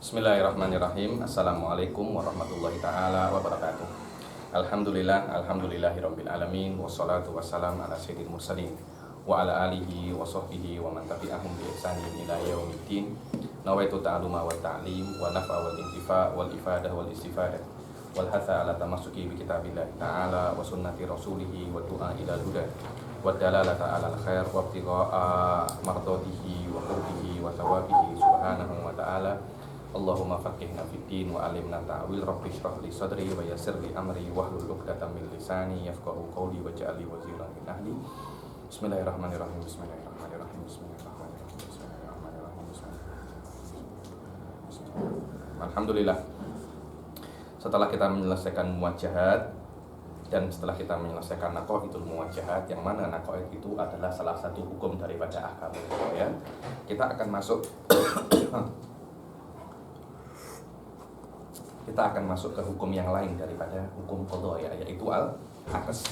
Bismillahirrahmanirrahim. Assalamualaikum warahmatullahi ta'ala wabarakatuh. Alhamdulillahirabbil alamin, wassalatu wassalam ala sayyidil mursalin wa ala alihi wa sahbihi wa man tabi'ahum bi ihsanin ila yaumiddin. Nawaitu ta'aluma wa ta'lim wa nafa wal intifa wal ifadah wal istifadah wal hatha ala tamassuki bi kitabillahi ta'ala wa sunnati rasulihi wa du'a ila huda wa dalalata ala al-khair wa ibtigha'a mardatihi wa qurbihi wa thawabihi subhanahu wa ta'ala. Allahumma faqihna fid din wa alimna ta'wil, rabbi shrah li sadri wa yassir li amri wahlul 'uqdatam min lisani yafqahu qawli waj'alni waziran min ahli. Bismillahirrahmanirrahim. Bismillahirrahmanirrahim. Bismillahirrahmanirrahim. Bismillahirrahmanirrahim. Alhamdulillah. Setelah kita menyelesaikan muwajjahat dan setelah kita menyelesaikan naqaidul muwajjahat, yang mana naqaid itu adalah salah satu hukum daripada ahkam, ya. Kita akan masuk ke hukum yang lain daripada hukum qadha, yaitu al-aqs.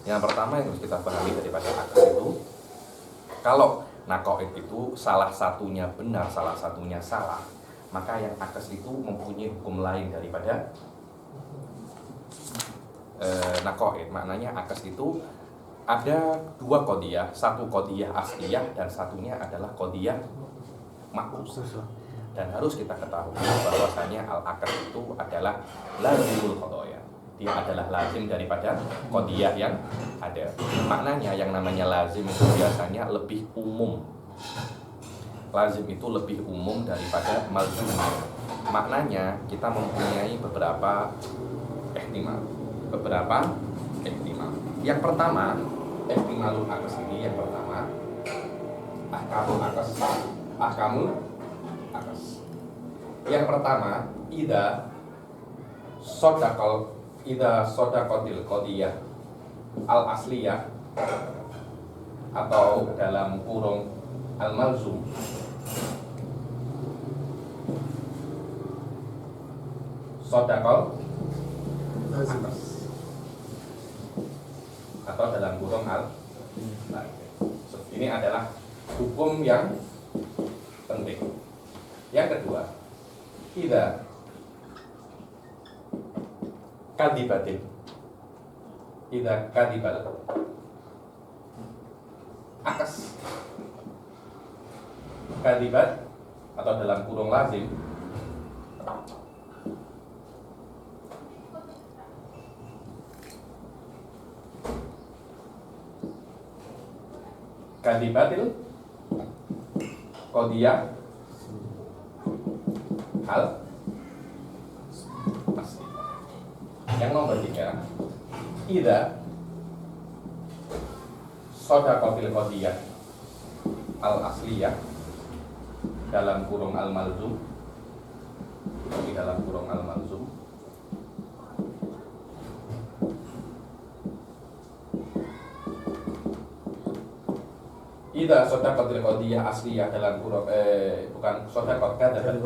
Yang pertama yang harus kita pahami daripada aqs itu, kalau naqaid itu salah satunya benar, salah satunya salah, maka yang aqs itu mempunyai hukum lain daripada naqaid. Maknanya aqs itu ada dua qadhiyah, satu qadhiyah asliyah dan satunya adalah qadhiyah maqsusah. Dan harus kita ketahui bahwasanya al-aqd itu adalah lazimul qadaya. Dia adalah lazim daripada qadiyah yang ada. Maknanya yang namanya lazim itu biasanya lebih umum. Lazim itu lebih umum daripada malzum. Maknanya kita mempunyai beberapa ihtimal. Yang pertama, ihtimalul aqs ini yang pertama ahkamul aqs. Yang pertama, idza shadaqatil qadiyah al asliyah atau dalam kurung al malzum shadaqal atau dalam kurung al. Nah, ini adalah hukum yang penting. Yang kedua, idza kadibal aqs, kadibat atau dalam kurung lazim kadibatil qadiyah hal asli. Yang nomor 3, idza shadaqatil qadiyah al asliyah dalam kurung al malzum, di dalam kurung al malzum idza shadaqatil qadiyah asliyah dalam kurung bukan shadaqat kadzab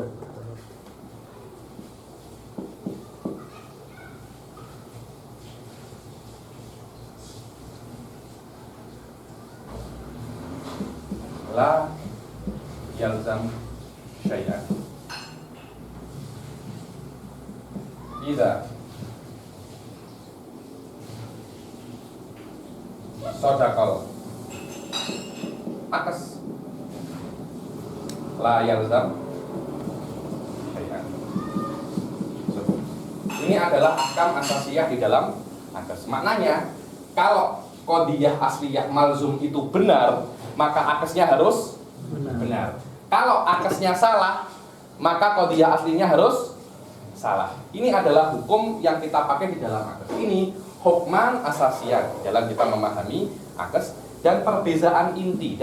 la yalzam syai'an. Idza shadaqal aqs la yalzam syai'an. Ini adalah ahkam asasiyah di dalam aqs. Maknanya kalau qadiyah asliyah malzum itu benar, maka aqsnya harus benar. Kalau aqsnya salah, maka qadiyah aslinya harus salah. Ini adalah hukum yang kita pakai di dalam aqs. Ini hukman asasiyah dalam kita memahami aqs, dan perbedaan inti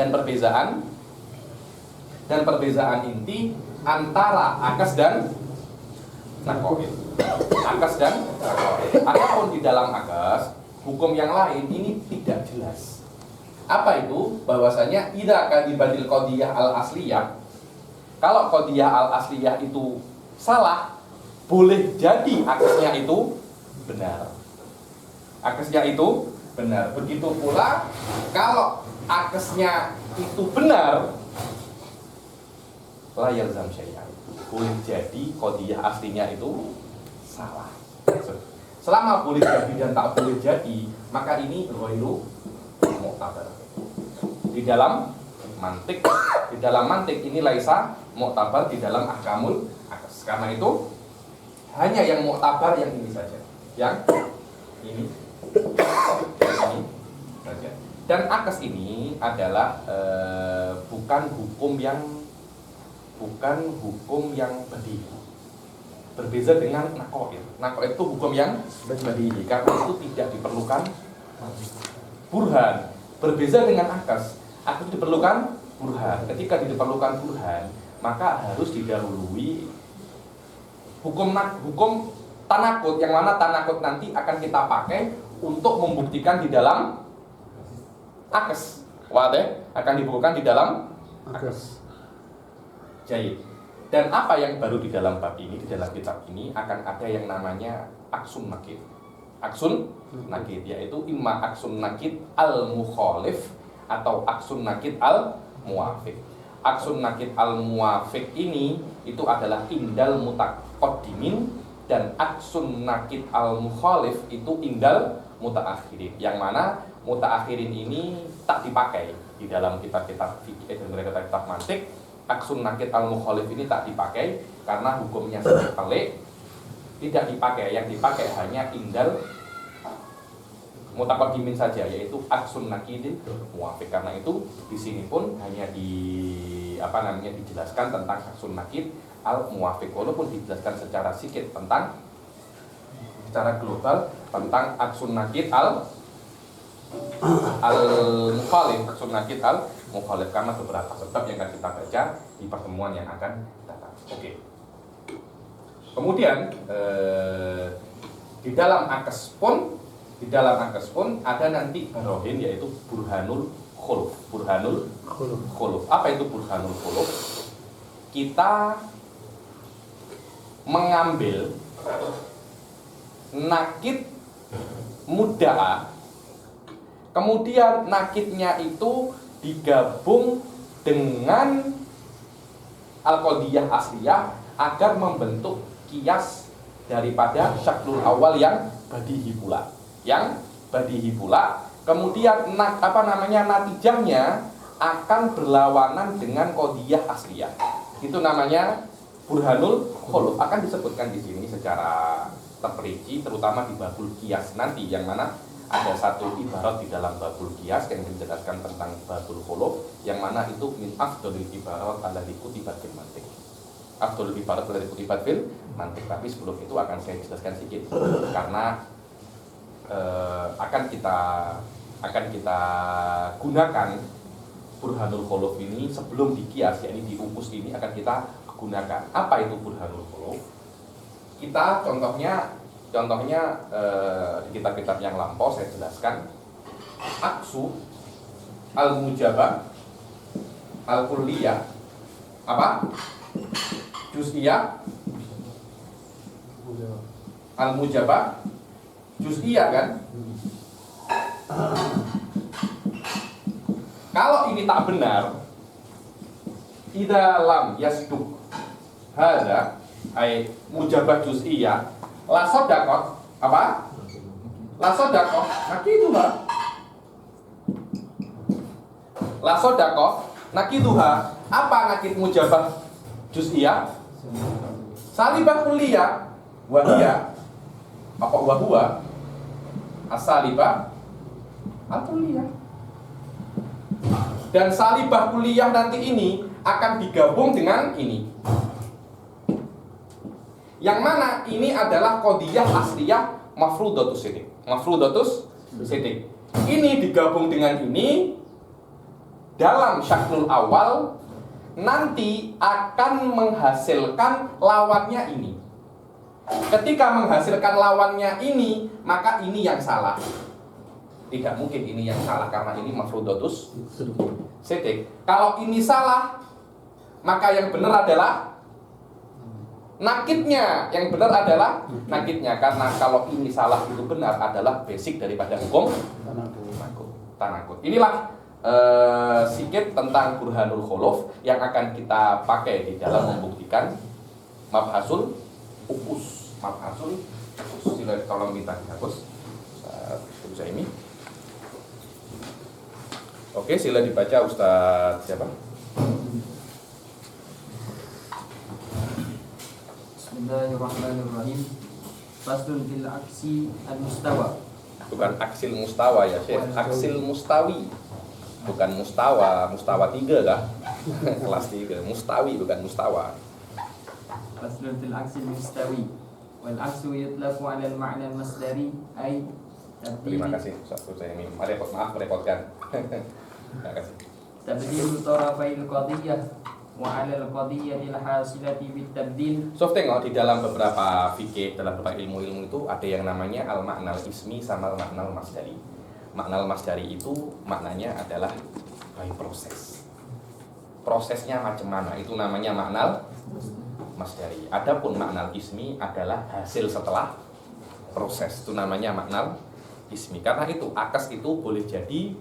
antara aqs dan naqaid. Adapun di dalam aqs, hukum yang lain ini tidak jelas. Apa itu? Bahwasanya idza kadibatil qadiyah al asliyah, kalau qadiyah al asliyah itu salah, boleh jadi aqsnya itu benar. Begitu pula kalau aqsnya itu benar, la yalzam syai'an. boleh jadi qadiyah aslinya itu salah. Selama boleh jadi dan tak boleh jadi, maka ini ghairu mu'tabar. Di dalam mantik ini laisa mu'tabar di dalam ahkamul akas. Karena itu hanya yang mu'tabar yang ini saja. Yang ini saja. Dan akas ini adalah bukan hukum yang badi. Berbeza dengan nakoid. Nakoid itu hukum yang badi, karena itu tidak diperlukan burhan. Berbeza dengan akas. Akas diperlukan burhan. Ketika diperlukan burhan, maka harus didahului hukum tanakut, yang mana tanakut nanti akan kita pakai untuk membuktikan di dalam akas. Wadah akan dibuktikan di dalam akas. Jahit. Dan apa yang baru di dalam bab ini, di dalam kitab ini akan ada yang namanya aksun nakid. Aksun nakid yaitu imma aksun nakid al-mukhalif atau aksun nakid al-muwafiq. Aksun nakid al-muwafiq ini itu adalah indal mutaqaddimin, dan aksun nakid al-mukhalif itu indal mutaakhirin. Yang mana mutaakhirin ini tak dipakai di dalam kitab-kitab fikih dan kitab-kitab mantik. Aksun nakid al-mukhalif ini tak dipakai karena hukumnya sangat pelik, tidak dipakai. Yang dipakai hanya indal mutaqaddimin saja, yaitu aksun nakidin muwafiq. Karena itu di sini pun hanya dijelaskan tentang aksun nakid al-muwafiq, walaupun dijelaskan secara sedikit secara global tentang aksun nakid al-mukhalif, aksun nakid al-mukhalif, karena beberapa sebab yang akan kita baca di pertemuan yang akan datang. Oke. Kemudian di dalam akes pun ada nanti barohin, yaitu burhanul khuluf. Burhanul khuluf. Apa itu burhanul khuluf? Kita mengambil nakid mudda'a, kemudian nakidnya itu digabung dengan al-qadiyah asliyah agar membentuk kias daripada syaklul awal yang badihi pula. Kemudian natijahnya akan berlawanan dengan qadiyah asliyah. Itu namanya burhanul khuluf. Akan disebutkan di sini secara terperinci, terutama di babul kias nanti, yang mana ada satu ibarat di dalam babul kias yang menjelaskan tentang babul khuluf, yang mana itu min afdalil ibarat alladzi kutibat fil mantiq. Afdalul ibarat alladzi kutibat fil mantiq. Tapi sebelum itu akan saya jelaskan sedikit, karena akan kita gunakan burhanul khuluf ini sebelum dikias, yakni di rumus ini akan kita gunakan. Apa itu burhanul khuluf? Kita contohnya di kitab-kitab yang lampau saya jelaskan. Aksu al-mujabah al-kulliyah apa? Juz'iyah al-mujabah juz'iyah kan? Kalau ini tak benar, idza lam yasduq hadza ay mujabah juz'iyah la sadaqah apa? La sadaqah nakiduha. La sadaqah nakiduha. Apa nakid mujabah juz'iyah? Salibah kulliyah wa hiya apa wa huwa as-salibah al-kulliyah. Dan salibah kulliyah nanti ini akan digabung dengan ini, yang mana ini adalah qadiyah asliyah mafrudatus sidik. Ini digabung dengan ini dalam syaklul awal, nanti akan menghasilkan lawannya ini. Ketika menghasilkan lawannya ini, maka ini yang salah. Tidak mungkin ini yang salah, karena ini mafrudatus sidik. Kalau ini salah, maka yang benar adalah nakidnya. Yang benar adalah nakidnya, karena kalau ini salah itu benar adalah basic daripada hukum tanakut. Inilah sedikit tentang burhanul khuluf yang akan kita pakai di dalam membuktikan Mabhasul upus. Mabhasul upus. Sila tolong minta dihapus. Ustaz ini. Oke, sila dibaca Ustaz siapa? Bismillahirrahmanirrahim. Faslun fil aksi al-mustawa. Bukan aksil mustawa ya, Syekh. Aksil mustawi. Bukan mustawa, mustawa 3 kah? Kelas 3. Mustawi bukan mustawa. Faslun fil aksi al-mustawi. Wal aksu yutlaqu 'ala al-ma'na al-masdari ay Terima kasih Ustaz Utsaimin. Maaf merepotkan. Terima kasih. tabdilu tarafai al-qadiyah wa 'ala al-qadiyyati al-hasilati bit-tabdil. So tengok di dalam beberapa fikih, dalam beberapa ilmu-ilmu itu ada yang namanya al-ma'nal ismi sama al-ma'nal masdari. Ma'nal masdari itu maknanya adalah by proses. Prosesnya macam mana? Itu namanya ma'nal masdari. Adapun ma'nal ismi adalah hasil setelah proses. Itu namanya ma'nal ismi. Karena itu akes itu boleh jadi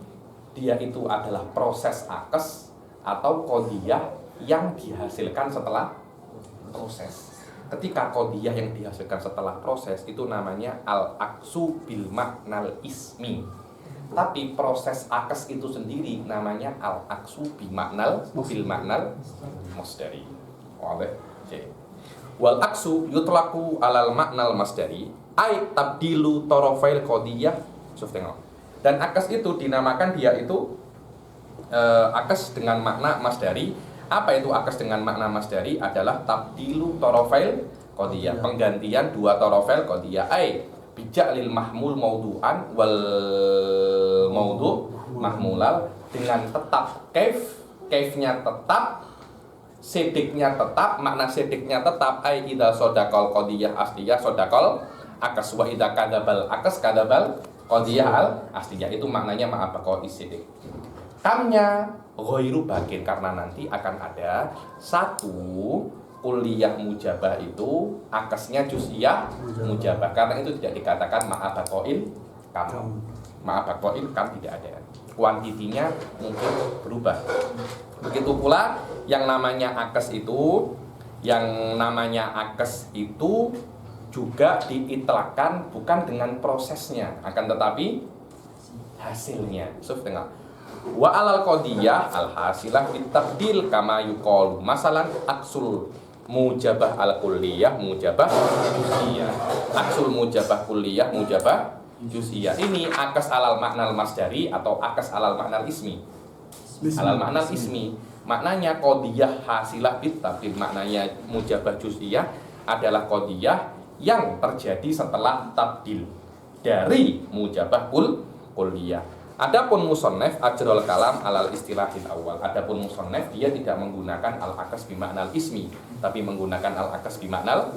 dia itu adalah proses akes atau qadiyah yang dihasilkan setelah proses. Ketika qadiyah yang dihasilkan setelah proses itu namanya al-aksu bil ma'nal ismi. Tapi proses akes itu sendiri namanya al-aksu bil ma'nal masdari. Oleh wal aksu yutlaqu alal ma'nal masdari ay tabdilu tarafail qadiyah. Tengok. Dan akes itu dinamakan dia itu akes dengan makna masdari. Apa itu akes dengan makna masdari? Adalah tabdilu tarafail qadiyah, penggantian dua tarafail qadiyah. Ay bijak lil mahmul maudu'an wal maudu' mahmulal, dengan tetap kaifnya tetap, sidiknya tetap, makna sidiknya tetap. Ay idza sodaqal qadiyah asliyah sodaqal akes wa idza kadzabal akes kadzabal qadiyah al asliyah. Itu maknanya ma'abaqo isidik. Kamnya ghairu bakin, karena nanti akan ada satu kuliah mujabah itu akesnya juz'iyah mujabah. Karena itu tidak dikatakan ma'abaqoil kam. Ma'abaqoil kam tidak ada. Kuantitinya mungkin berubah. Begitu pula yang namanya akes itu, juga diitlakkan bukan dengan prosesnya, akan tetapi hasilnya. Tengok. Wa alal qadiyah al hasilah bitabdil kama yuqalu. Masalan aksul mujabah al kulliyah mujabah juz'iyah. Aksul mujabah kulliyah mujabah juz'iyah. Ini akes alal maknal masdari atau akes alal maknal ismi. Alal maknal ismi maknanya qadiyah hasilah bitabdil, maknanya mujabah juz'iyah adalah qadiyah yang terjadi setelah tabdil dari mujabah kulliyah. Adapun musannaf ajrul kalam alal istilahil awal. Adapun musannaf dia tidak menggunakan al akes bi ma'nal ismi, tapi menggunakan al akes bi ma'nal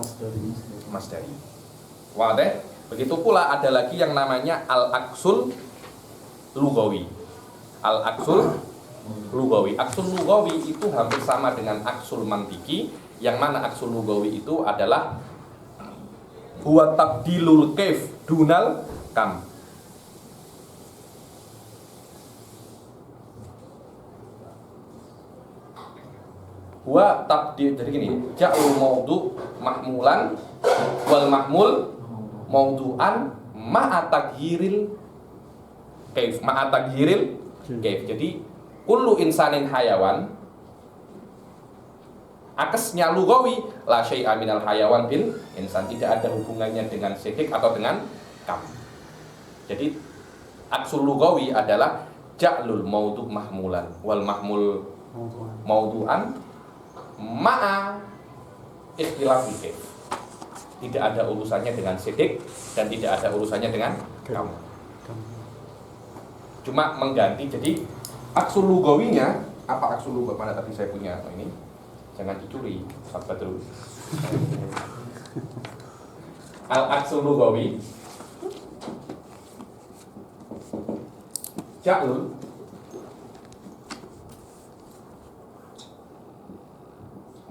masdari. Wadah. Begitu pula ada lagi yang namanya al aksul lugawi. Al aksul lugawi. Aksul lugawi itu hampir sama dengan aksul mantiki, yang mana aksul lugawi itu adalah huwa tabdilul kaif dunal kam. Wa tabdil, jadi gini, ja'ul maudu mahmulan wal mahmul maudu'an ma'a taghiril kaif, ma'a taghiril kaif. Jadi kullu insanin hayawan, akesnya lugawi la syai'a minal hayawan bil insan, tidak ada hubungannya dengan sidik atau dengan kam. Jadi aksul lugawi adalah ja'lul maudu mahmulan wal mahmul maudu'an ma'a ikhtilafil kaif. Tidak ada urusannya dengan sidik dan tidak ada urusannya dengan kam. Cuma mengganti. Jadi aksul lugawinya apa? Aksul lugawi mana tadi saya punya ini, jangan dicuri sahabat terus. Al aksul lugawi ja'lul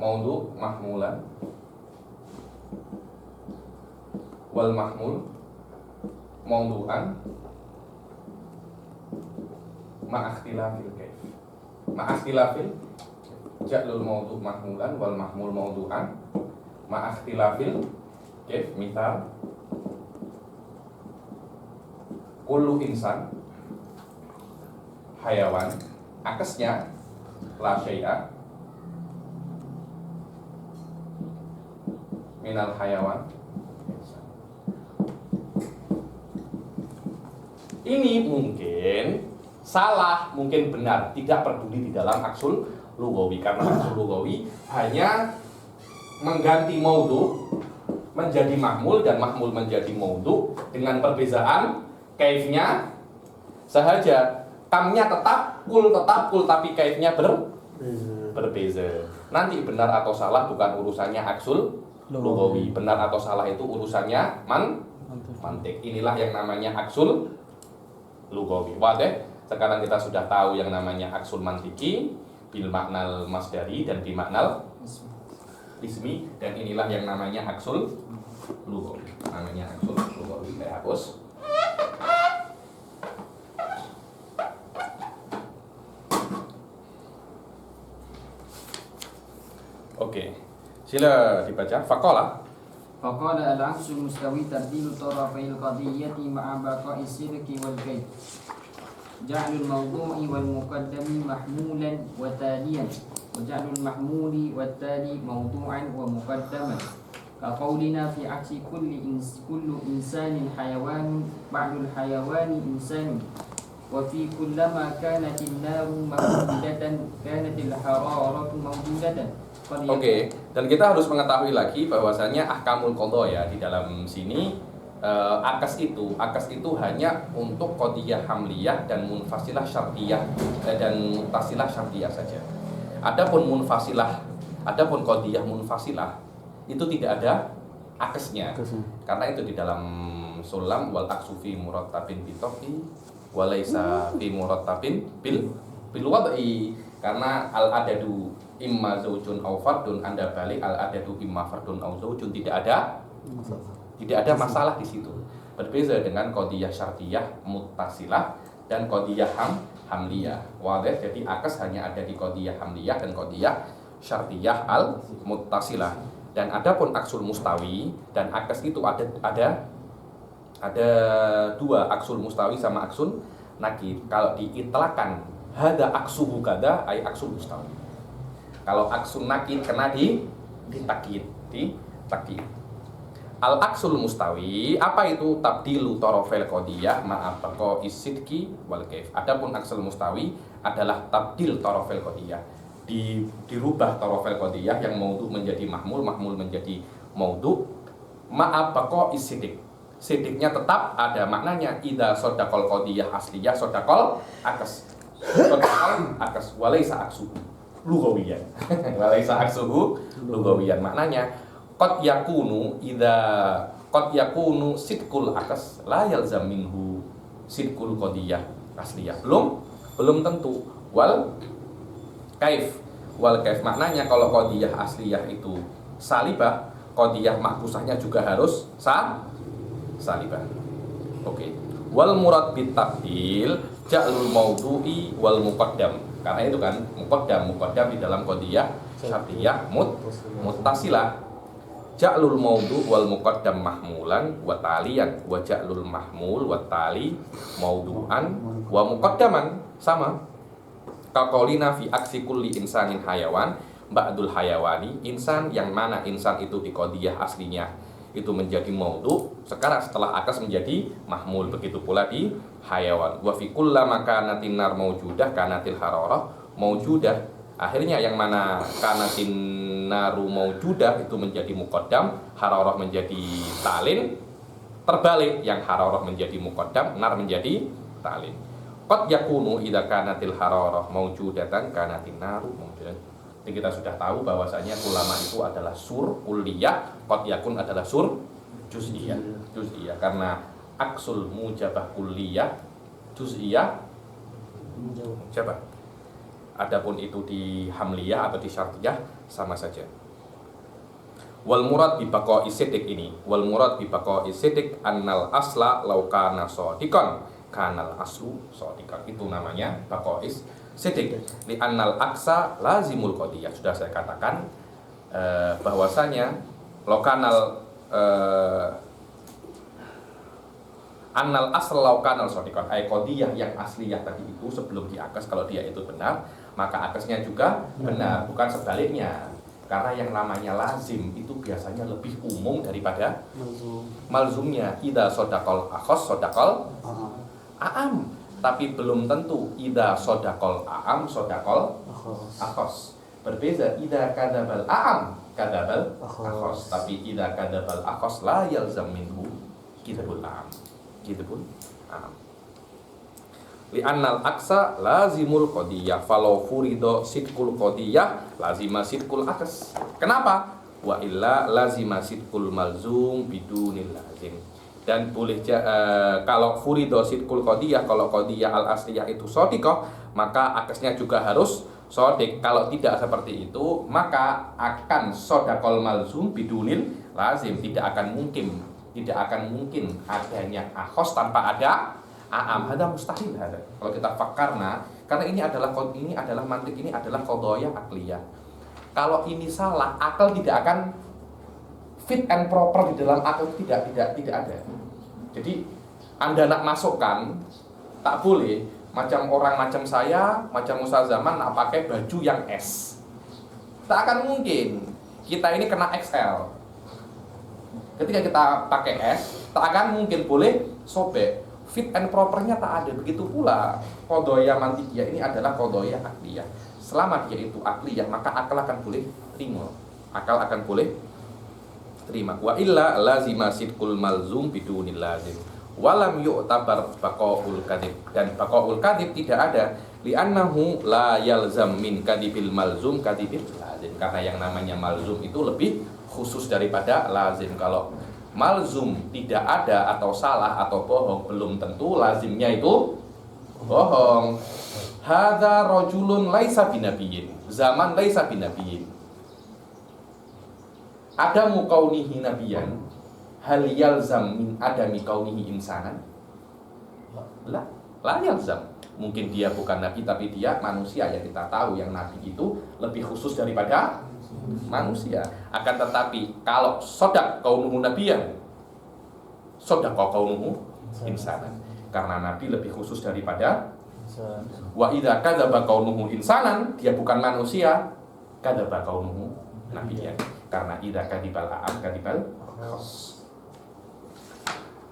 maudu mahmulan wal mahmul maudu'an ma'akhtilafil kaif. Ma'akhtilafil ja'lul maudu mahmulan wal mahmul maudu'an ma'akhtilafil kaif misal kullu insan hayawan, akasnya la syai'a minal hayawan. Ini mungkin salah, mungkin benar, tidak peduli di dalam aksul lugawi, karena aksul lugawi hanya mengganti maudhu menjadi mahmul dan mahmul menjadi maudhu dengan perbezaan kaifnya sahaja. Tamnya tetap, kul tapi kaifnya berbeza. Nanti benar atau salah bukan urusannya aksul lugawi. Benar atau salah itu urusannya mantik. Inilah yang namanya aksul lugawi. Wadah. Sekarang kita sudah tahu yang namanya aksul mantiki bil maknal masdari dan bil maknal ismi, dan inilah yang namanya aksul lugawi. Namanya aksul lugawi. Saya hapus. Oke, sila dibaca. Faqala al-aksu mustawi tartilu tarafil qadiyyati ma'a baqa'i sidqi wal kayf. Ja'lul mawdu'i wal muqaddami mahmulan wa taliyan, wa ja'lul mahmuli wat tali mawdu'an wa muqaddaman. Ka qaulina fi aksi kullu insanin hayawanun ba'dul hayawani insanun. Wa fi kullama kanatin naru mawjudatan kanatil hararatu mawjudatan. Oke, dan kita harus mengetahui lagi bahwasanya ahkamul qadha ya di dalam sini akas itu hanya untuk qadhiyah hamliyah dan munfasilah syartiyah dan muttasilah syartiyah saja. Adapun qadhiyah munfasilah itu tidak ada akasnya. Karena itu di dalam sulam wal aksu fi murattabin bi tafi wa laisa fi murattabin bil wad'i. Karena al adadu imma zaujun aw fardun, Anda balik al adadu imma fardun aw zaujun, tidak ada masalah di situ. Berbeza dengan qadhiyah syartiyah muttasilah dan qadhiyah hamliyah. Wadah, jadi akas hanya ada di qadhiyah hamliyah dan qadhiyah syartiyah al muttasilah. Dan adapun aksul mustawi dan akas itu ada dua, aksul mustawi sama aksul nakid. Kalau diitlakan hada aksuhu kada ay aksul mustawi. Kalau aksul nakid kena ditakid. Al aksul mustawi apa itu? Tabdilu tarafil qadhiyah ma'a baqa'is sidqi wal kaif. Adapun aksul mustawi adalah tabdil tarafil qadhiyah. Dirubah tarafil qadhiyah yang maudhu menjadi mahmul menjadi maudhu ma'a baqa'is sidq. Sidqnya tetap ada maknanya. Idza sadaqal qadhiyah asliyah sadaqal akas. Akas walaysa aksuhu lugawiyan. Walaysa aksuhu lugawiyan, maknanya qad yakunu sidqul akas la yalzam minhu sidqul qadhiyah asliyah. Belum tentu. Wal kaif maknanya kalau qadhiyah asliyah itu salibah, qadhiyah mahfuzahnya juga harus salibah. Oke. Wal murad bit tabdil ja'lul mawdu'i wal muqaddam. Karena itu kan muqaddam di dalam qadhiyah syartiyah muttasilah. Ja'lul mawdu' wal muqaddam mahmulan wa taliyan wa ja'lul mahmul wa tali mawdu'an wa muqaddaman, sama. Kaqaulina fi aksi kulli insanin hayawan ba'dul hayawani, insan yang mana insan itu di qadhiyah aslinya itu menjadi maudhu, sekarang setelah akas menjadi mahmul. Begitu pula di hayawan. Wa fi kullama kanatin nar maujudah kanatil hararah maujudah. Akhirnya yang mana kanatin naru maujudah itu menjadi muqaddam, hararah menjadi talin. Terbalik, yang hararah menjadi muqaddam, nar menjadi talin. Qad yakunu idza kanatil hararah maujudatan kanatin naru maujudah. Jadi kita sudah tahu bahwasanya ulama itu adalah sur kulliyah, qad yakun adalah sur juz'iyah. Karena aksul mujabah kulliyah, juz'iyah mujabah. Adapun itu di hamliyah atau di syartiyah sama saja. Wal murad bi baqa'is sidq ini, wal murad bi baqa'is sidq annal asla law kana shadiqan kanal aslu shadiqan. Itu namanya baqa'is sidq. Li annal aksa lazimul qadhiyah. Sudah saya katakan bahwasanya lokanal annal asl laukanal sodikon qadiyah yang asliyah tadi itu sebelum diakes kalau dia itu benar maka akesnya juga benar, bukan sebaliknya. Karena yang namanya lazim itu biasanya lebih umum daripada malzumnya. Ida sodakol akhos sodakol aam, tapi belum tentu ida sodakol aam sodakol akhos. Berbeza ida kadabal aam kadabal akhos, tapi ida kadabal akhos la yalzam minhu kitabul aam. Kitabul aam. Li'annal aksa lazimul qadiyah falau furido sidqul qadiyah lazima sidqul aks. Kenapa? Wa illa lazima sidqul malzum bidunil lazim. Dan boleh kalau furido sidqul qadiyah, kalau qadiyah al asliyah itu shadiqah, maka aksnya juga harus shadiq. Kalau tidak seperti itu, maka akan shadaqal malzum bidunil lazim. Tidak akan mungkin adanya akhos tanpa ada aam. Ada mustahil ada. Kalau kita fakarna, karena ini adalah mantik, ini adalah qadaya akliyah. Kalau ini salah, akal tidak akan fit and proper di dalam akal, tidak ada. Jadi Anda nak masukkan tak boleh macam orang macam saya, macam Ustaz Zaman nak pakai baju yang S. Tak akan mungkin. Kita ini kena XL. Ketika kita pakai S, tak akan mungkin boleh sobek. Fit and propernya tak ada. Begitu pula qadaya mantikiyah ini adalah qadaya akliyah. Selama dia itu akliyah, maka akal akan boleh terima. Akal akan boleh terima. Wa illa lazima sidqul malzum bidunil lazim. Walam yu'tabar baqaul kadhib. Dan baqaul kadhib tidak ada. Li'annahu la yalzam min kadhibil malzum kadhibil lazim. Karena yang namanya malzum itu lebih khusus daripada lazim. Kalau malzum tidak ada atau salah atau bohong, belum tentu lazimnya itu bohong. Hadza rajulun laisa binabiyyin. Zaman laisa binabiyyin. Adamu kaunihi nabiyan hal yalzam min adami kaunihi insanan? La yalzam. Mungkin dia bukan nabi tapi dia manusia, yang kita tahu yang nabi itu lebih khusus daripada manusia. Akan tetapi kalau sodak kaunuhu nabiyan, sodak kaunuhu insanan, karena nabi lebih khusus daripada wa idza kadzaba kaunuhu insanan, dia bukan manusia, kadzaba kaunuhu nabiyan, karena idza kadibal aam kadibal khos.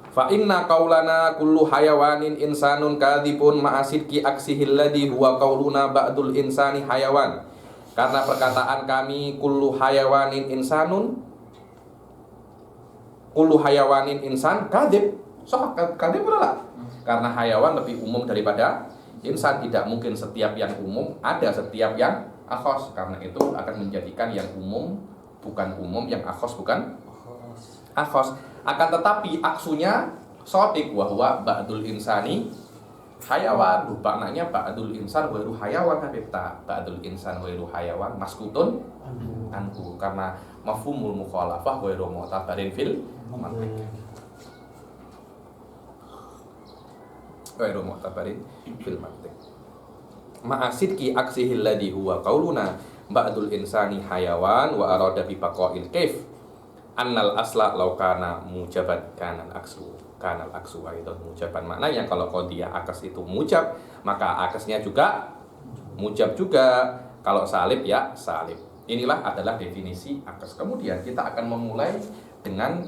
Fa inna qaulana kullu hayawanin insanun kadzibun ma'asidki aksihil ladhi huwa qauluna ba'dul insani hayawan. Karena perkataan kami kullu hayawanin insanun, kullu hayawanin insan kadzib. So kadzib adalah karena hayawan lebih umum daripada insan. Tidak mungkin setiap yang umum ada setiap yang akhos. Karena itu akan menjadikan yang umum bukan umum, yang akhos bukan akhos. Akan tetapi aksunya shadiq wa huwa ba'dul insani hayawan. Maknanya ba'dul insan wairu hayawan, habibta ba'dul insan wairu hayawan maskutun anhu, karena mafhumul mukhalafah wairu mu'tabarin fil mantiq. Wairu mu'tabarin fil mantiq. Ma'asidki aksihil ladhi huwa qauluna ba'dul insani hayawan wa arada bi baqa'il kaif annal asla law kana mujabat kana kanal aksu itu mujaban. Maknanya kalau qadiyah akas itu mujab, maka akasnya juga mujab juga. Kalau salib ya salib. Inilah adalah definisi akas. Kemudian kita akan memulai dengan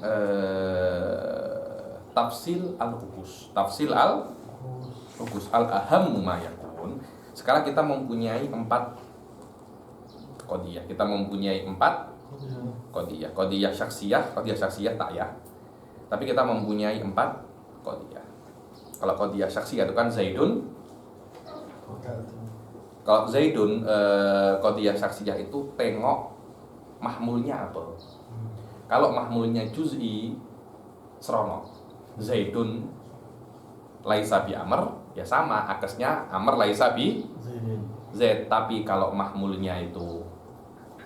tafsil al-hukus. Tafsil al-hukus al-aham ma yakun. Sekarang kita mempunyai 4 qadiyah. Kita mempunyai 4 qadiyah. Qadiyah syaksiyah tak ya. Tapi kita mempunyai 4 qadiyah. Kalau qadiyah syaksiyah itu kan Zaidun. Kalau Zaidun qadiyah syaksiyah itu tengok mahmulnya apa. Kalau mahmulnya juz'i serono. Zaidun laisa bi amr, ya sama akasnya amr laisa bi zaid. Tapi kalau mahmulnya itu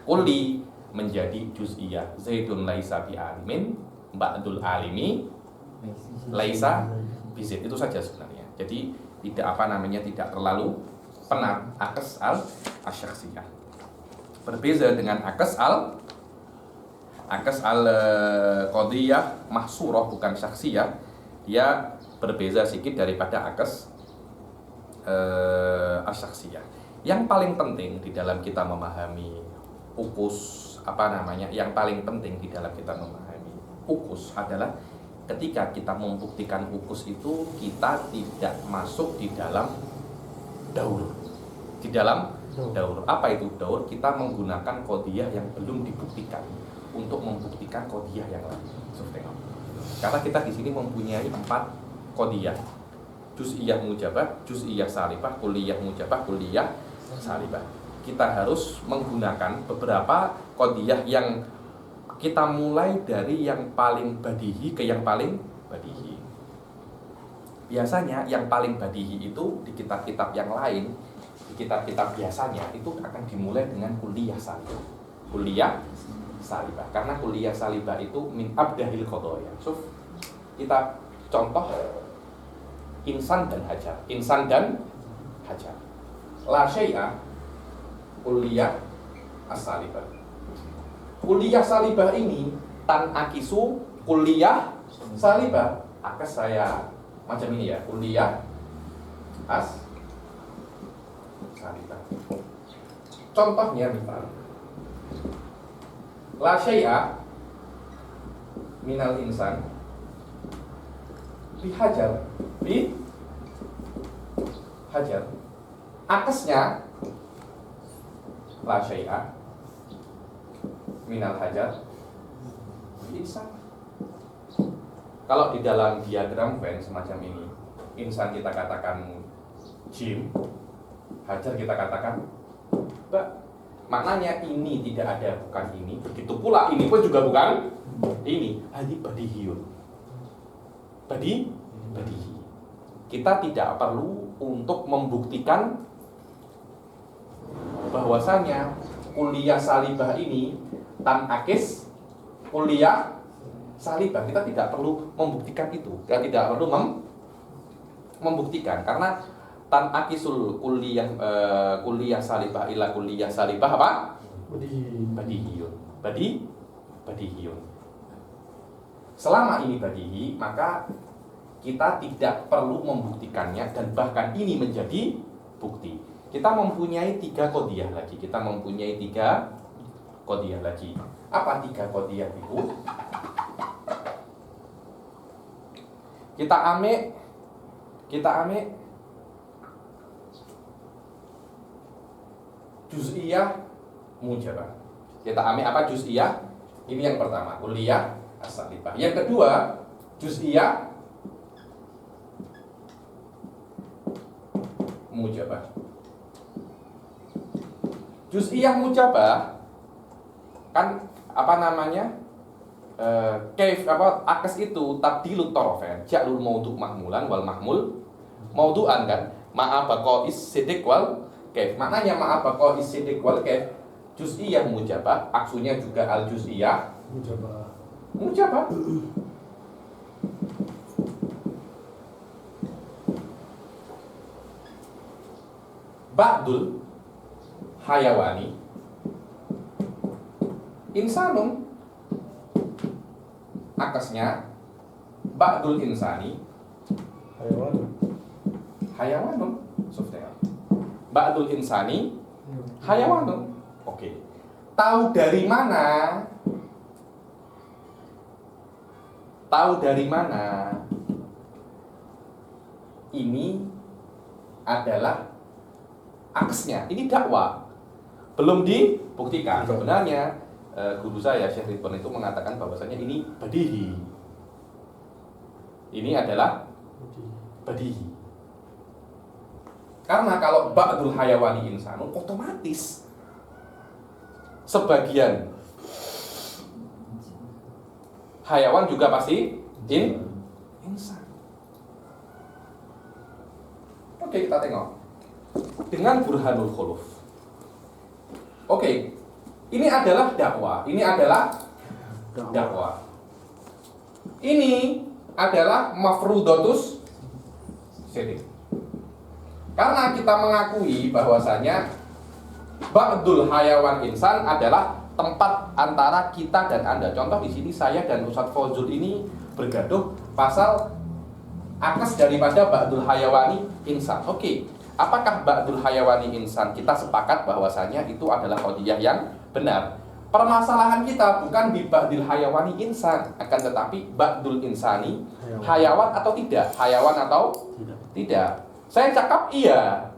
kulli menjadi juz'iyah. Zaidun laisa bi alimin, ba'dul alimi laisa bizid. Itu saja sebenarnya. Jadi tidak tidak terlalu penat akas al-syaksiyah. Berbeza dengan akas Akes al-qadiyah mahsurah bukan syaksiyah, dia berbeza sedikit daripada akes asyaksiyah. Yang paling penting di dalam kita memahami ukus yang paling penting di dalam kita memahami ukus adalah ketika kita membuktikan ukus itu kita tidak masuk di dalam daur. Di dalam daur. Apa itu daur? Kita menggunakan qadiyah yang belum dibuktikan untuk membuktikan qadiyah yang lain. Karena kita di sini mempunyai 4 qadiyah. Juz'iyah mujabah, juz'iyah salibah, kulliyah mujabah, kulliyah salibah. Kita harus menggunakan beberapa qadiyah yang kita mulai dari yang paling badihi ke yang paling badihi. Biasanya yang paling badihi itu di kitab-kitab yang lain, di kitab-kitab biasanya itu akan dimulai dengan kulliyah salibah. Kulliyah salibah. Karena kulliyah salibah itu min abdahil qadaya. So, kita contoh insan dan hajar. Insan dan hajar. La syai'a kulliyah as-salibah. Kulliyah salibah ini tan akisu kulliyah salibah. Akes saya macam ini ya, kulliyah as salibah. Contohnya misal la syai'a minal insan bihajar, bihajar. Akesnya la syai'a minal hajar insan. Kalau di dalam diagram Venn semacam ini, insan kita katakan jim, hajar kita katakan ba. Maknanya ini tidak ada, bukan ini. Begitu pula ini pun juga bukan ini. Hadi badihiyun. Badihi. Kita tidak perlu untuk membuktikan bahwasanya kulliyah salibah ini tan akis kulliyah salibah. Kita tidak perlu membuktikan itu. Kita tidak perlu membuktikan karena tan akisul kulliyah salibah ila kulliyah salibah apa? Badihiyun. Badihiyun. Selama ini badihi, maka kita tidak perlu membuktikannya dan bahkan ini menjadi bukti. Kita mempunyai 3 qadiyah lagi. Kita mempunyai 3 qadiyah lagi. Apa 3 qadiyah itu? Kita ambil juz'iyah mujabah. Kita ambil apa juz'iyah? Ini yang pertama, kulliyah as-salibah. Yang kedua, juz'iyah mujabah. Juz'iyah mujabah kan apa namanya? Akes itu tabdilut tarafain, ja'lul maudu' mahmulan wal mahmul maudu'an kan. Ma'a baqa'is siddiq wal kaif. Maknanya ma'a baqa'is siddiq wal kaif. Juz'iyah mujabah, aksunya juga al juz'iyah mujabah. Ba'dul hayawani insanun. Akasnya ba'dul insani hayawanun. Ba'dul insani hayawanun. Oke. Tahu dari mana? Tahu dari mana? Ini adalah aksnya. Ini dakwah. Belum dibuktikan. Sebenarnya guru saya Syekh Ridwan itu mengatakan bahwasanya ini badihi. Ini adalah badihi. Karena kalau ba'dul hayawani insanun, otomatis sebagian hayawan juga pasti insan. Oke, kita tengok dengan burhanul khuluf. Oke, ini adalah dakwah. Ini adalah dakwah. Ini adalah mafrudatus siddiq. Karena kita mengakui bahwasanya ba'dul hayawan insan adalah tempat antara kita dan Anda. Contoh di sini saya dan Ustadz Fauzul ini bergaduh pasal akes daripada ba'dul hayawani insan. Oke, apakah ba'dul hayawani insan? Kita sepakat bahwasanya itu adalah qadiyah yang benar. Permasalahan kita bukan di ba'dul hayawani insan, akan tetapi ba'dul insani hayawan atau tidak? Hayawan atau tidak? Saya cakap iya.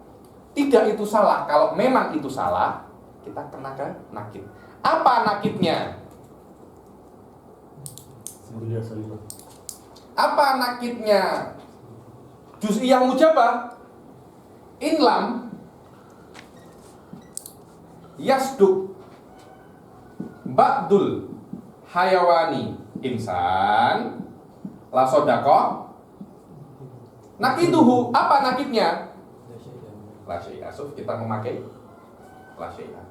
Tidak itu salah. Kalau memang itu salah, kita kenakan nakid. Apa nakidnya? Apa nakidnya? Juz'iyah mujabah. Inlam yasduk ba'dul hayawani insan la sodaqah nakiduhu. Apa nakidnya? La syai'a. So, kita memakai la syai'a.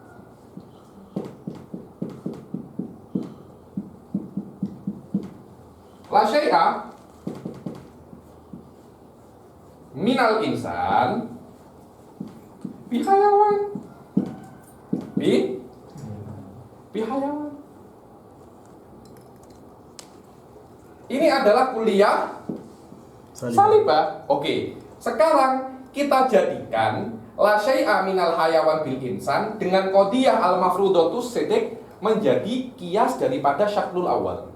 La syai'a minal insan bihayawan bihayawan. Ini adalah kuliah salibah. Oke, sekarang kita jadikan la syai'a minal hayawan bil insan dengan qadiyah al mafrudatus sidq menjadi kias daripada syaklul awal.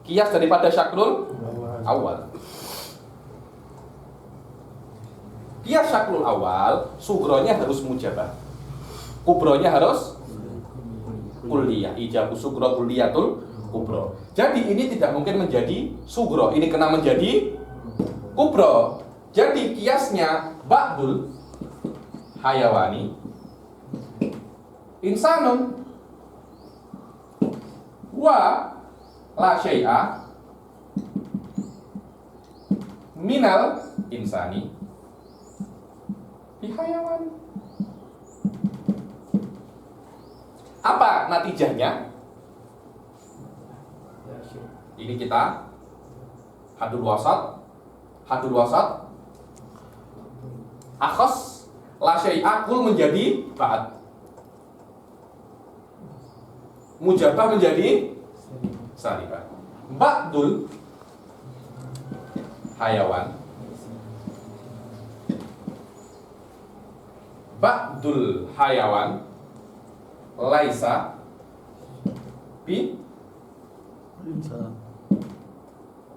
Kias daripada syaklul awal. Kias syaklul awal, sugronya harus mujabah, kubronya harus kulliyah. Ijabu sugro kulliyatul kubro. Jadi ini tidak mungkin menjadi sugro, ini kena menjadi kubro. Jadi kiasnya ba'dul hayawani insanun wa la syai'a minal insani bihayawan. Apa natijahnya? Ini kita hadul wasat akhas la syai'a kul menjadi ba'd, mujabah menjadi salibah. Ba'dul hayawan laisa bi insan.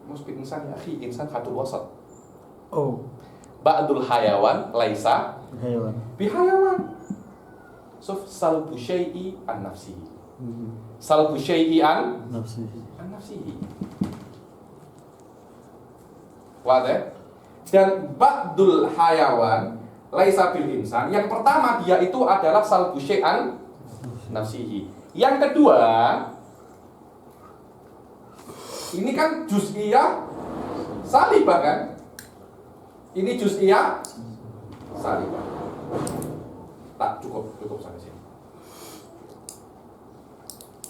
Musbi insan ya, insan hadul wasat. Oh, Ba'dul hayawan laisa hayawan. bihayawan. So salbu syai'i an nafsihi. Salbu syai'i an nafsihi. Wadah. Dan ba'dul hayawan laisa bil insan. Yang pertama dia itu adalah salbu syai'an nafsihi. Yang kedua, ini kan juz'iyah salibah kan? Ini juz'iyah salibah. Tak cukup sampai sini.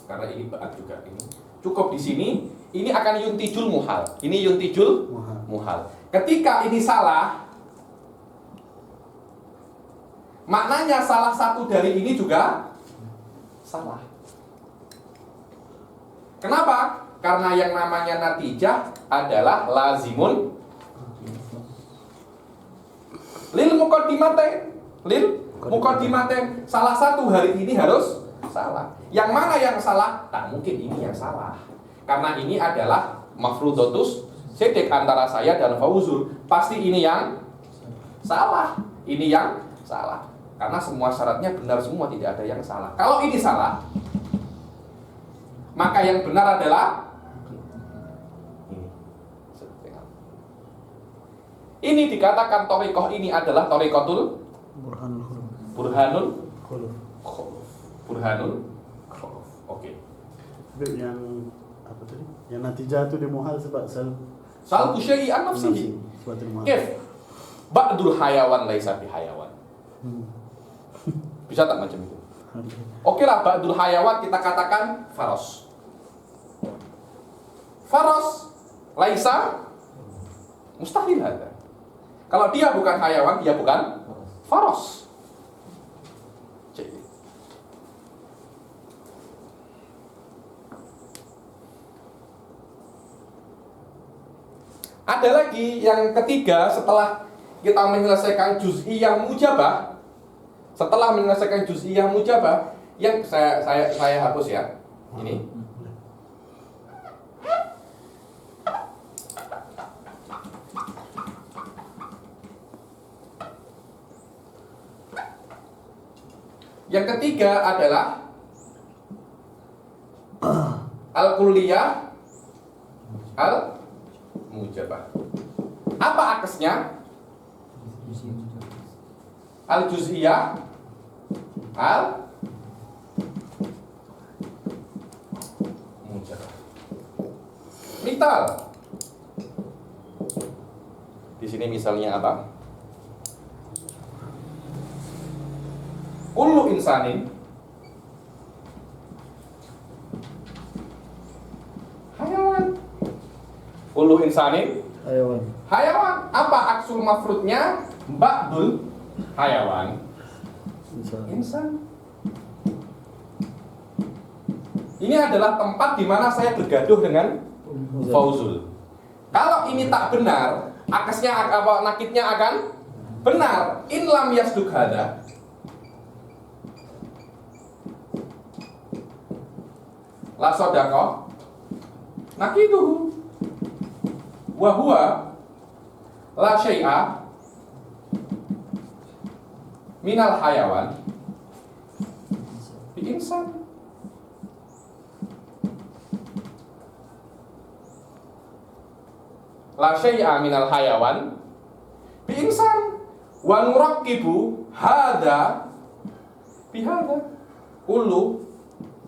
Karena ini ba'ad juga ini. Cukup di sini. Ini akan yuntijul muhal. Ini yuntijul muhal. Ketika ini salah, maknanya salah satu dari ini juga salah. Kenapa? Karena yang namanya natijah adalah lazimun lil muqaddimatain. Salah satu hari ini harus salah. Yang mana yang salah? Tak mungkin ini yang salah. Karena ini adalah mafrudatus sidq antara saya dan Fauzul. Pasti ini yang salah. Ini yang salah. Karena semua syaratnya benar semua, tidak ada yang salah. Kalau ini salah, maka yang benar adalah ini dikatakan thariqah ini adalah thariqatul burhanul khuluf. Oke. Yang apa tadi? Yang natijah itu di muhal sebab salbu syai'i an nafsihi. Kif ba'dul hayawan laisa bi hayawan. Bisa tak macam itu? Oke lah, ba'dul hayawan kita katakan faros. Faros laisa mustahil ada. Kalau dia bukan hayawan, dia bukan faros. Ada lagi yang ketiga setelah kita menyelesaikan juz'iyah mujabah. Setelah menyelesaikan juz'iyah mujabah, yang saya hapus ya. Ini. Yang ketiga adalah al-kulliyah al-mujabah. Apa akesnya? Al-juz'iyah al-mujabah. Misal di sini misalnya apa? Kullu insanin hayawan. Kullu insanin hayawan. Apa aksul mafrudnya? Ba'dul hayawan insan. Ini adalah tempat di mana saya bergaduh dengan Fauzul. Kalau ini tak benar, akesnya apa nakitnya akan benar. In lam yasduk hada. La sodaqah nakiduhu wa huwa la syai'a minal hayawan bi insan. La syai'a minal hayawan bi insan wa nuraqibu hada bi hada. Kullu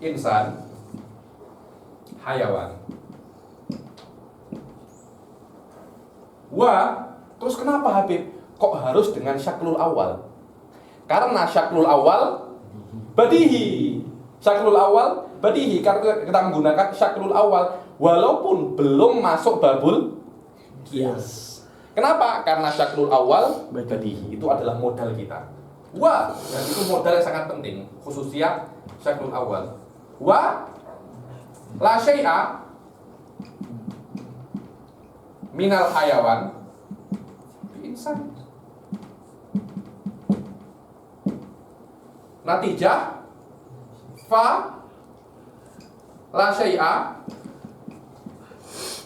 insan hayawan. Wah, terus kenapa Habib kok harus dengan syaklul awal? Karena syaklul awal badihi. Syaklul awal badihi karena kita menggunakan syaklul awal walaupun belum masuk babul qiyas. Kenapa? Karena syaklul awal badihi itu adalah modal kita. Wah, dan itu modal yang sangat penting, khususnya syaklul awal. Wah, la syai'a minal hayawan bi insan. Natijah fa la syai'a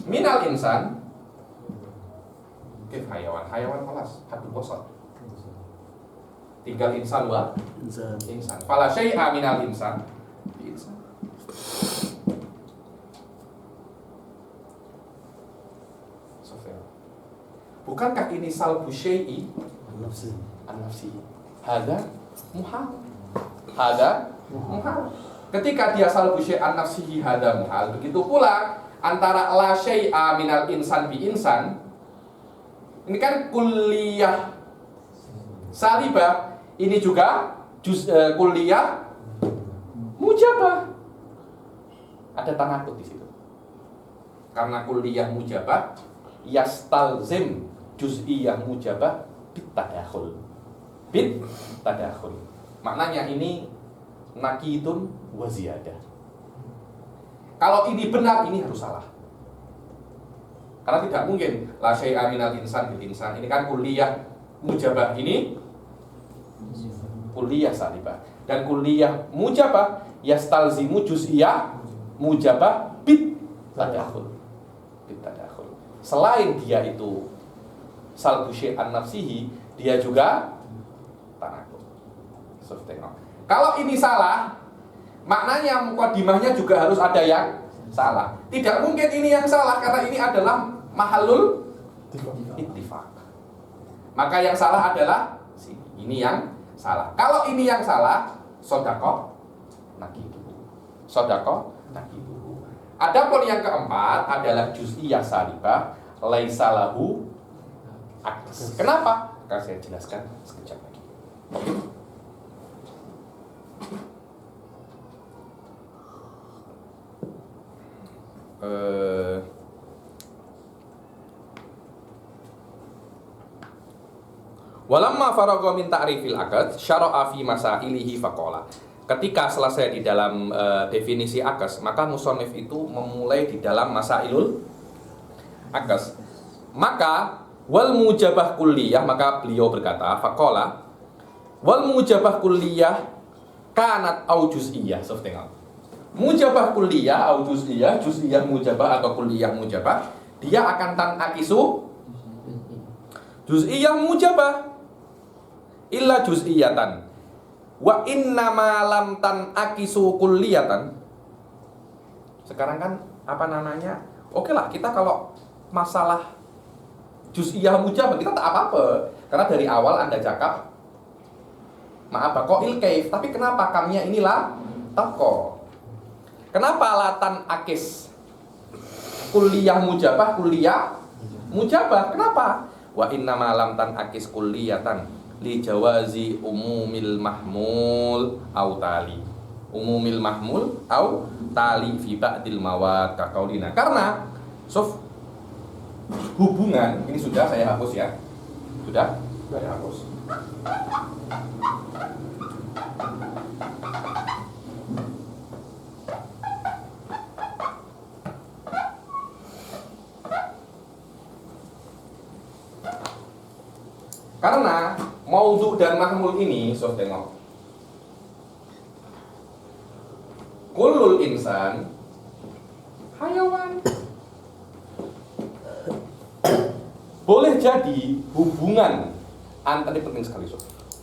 minal insan kif hayawan. Hayawan kelas hadul wasat. Tinggal insan wa insan. Fa la syai'a minal insan bi insan. Bukankah ini salbu syai'i an-nafsi? Hada muhal. Hada muhal. Ketika dia salbu syai'i an-nafsihi hada muhal, begitu pula antara la syai'a minal insan bi insan. Ini kan kulliyah salibah, ini juga kulliyah mujabah. Ada tanakut di situ. Karena kulliyah mujabah yastalzim juz'iyah mujabah bitadakhul. Bitadakhul. Maknanya ini nakidun wa ziyadah. Kalau ini benar, ini harus salah. Karena tidak mungkin la syai'a minal insan bil insan. Ini kan kulliyah mujabah, ini kulliyah salibah. Dan kulliyah mujabah yastalzimu juz'iyah mujabah bitadakhul. Bitadakhul. Selain dia itu salbu syai'an nafsihi, dia juga tanakut. Kalau ini salah, maknanya muqaddimahnya juga harus ada yang salah. Tidak mungkin ini yang salah karena ini adalah mahallul ittifaq. Maka yang salah adalah ini yang salah. Kalau ini yang salah, sodaqah nakiduhu. Sodaqah nakiduhu. Adapun yang keempat adalah juz'iyah salibah laisa lahu aks. Kenapa? Akan saya jelaskan sekejap lagi. Walamma faragha min ta'rifil aqd syara'a fi masailihi faqala. Ketika selesai di dalam definisi akes, maka musannif itu memulai di dalam masailul akes. Maka wal mujabah kulliyah, maka beliau berkata, faqala wal mujabah kulliyah kanat au juz'iyah. Tengok. Mujabah kulliyah au juz'iyah, juz'iyah mujabah atau kulliyah mujabah, dia akan akisu juz'iyah mujabah illa juz'iyatan. Wa inna ma lam akisu kulliyatan. Sekarang kan apa namanya? Oke lah, kita kalau masalah juz'iyah mujabah kita tak apa-apa. Karena dari awal Anda cakap maaf baqail kaif, tapi kenapa kamnya inilah taqo? Kenapa latan akis kulliyah mujabah kulliyah mujabah? Kenapa? Wa inna ma lam akis kulliyatan li jawazi umumil mahmul au tali. Umumil mahmul au tali fi ba'dil mawad kaqaulina. Karena hubungan ini sudah saya hapus ya. Sudah saya hapus. Karena maudhu dan mahmul ini, tengok. Kullul insan hayawan. Boleh jadi hubungan antara, ini penting sekali,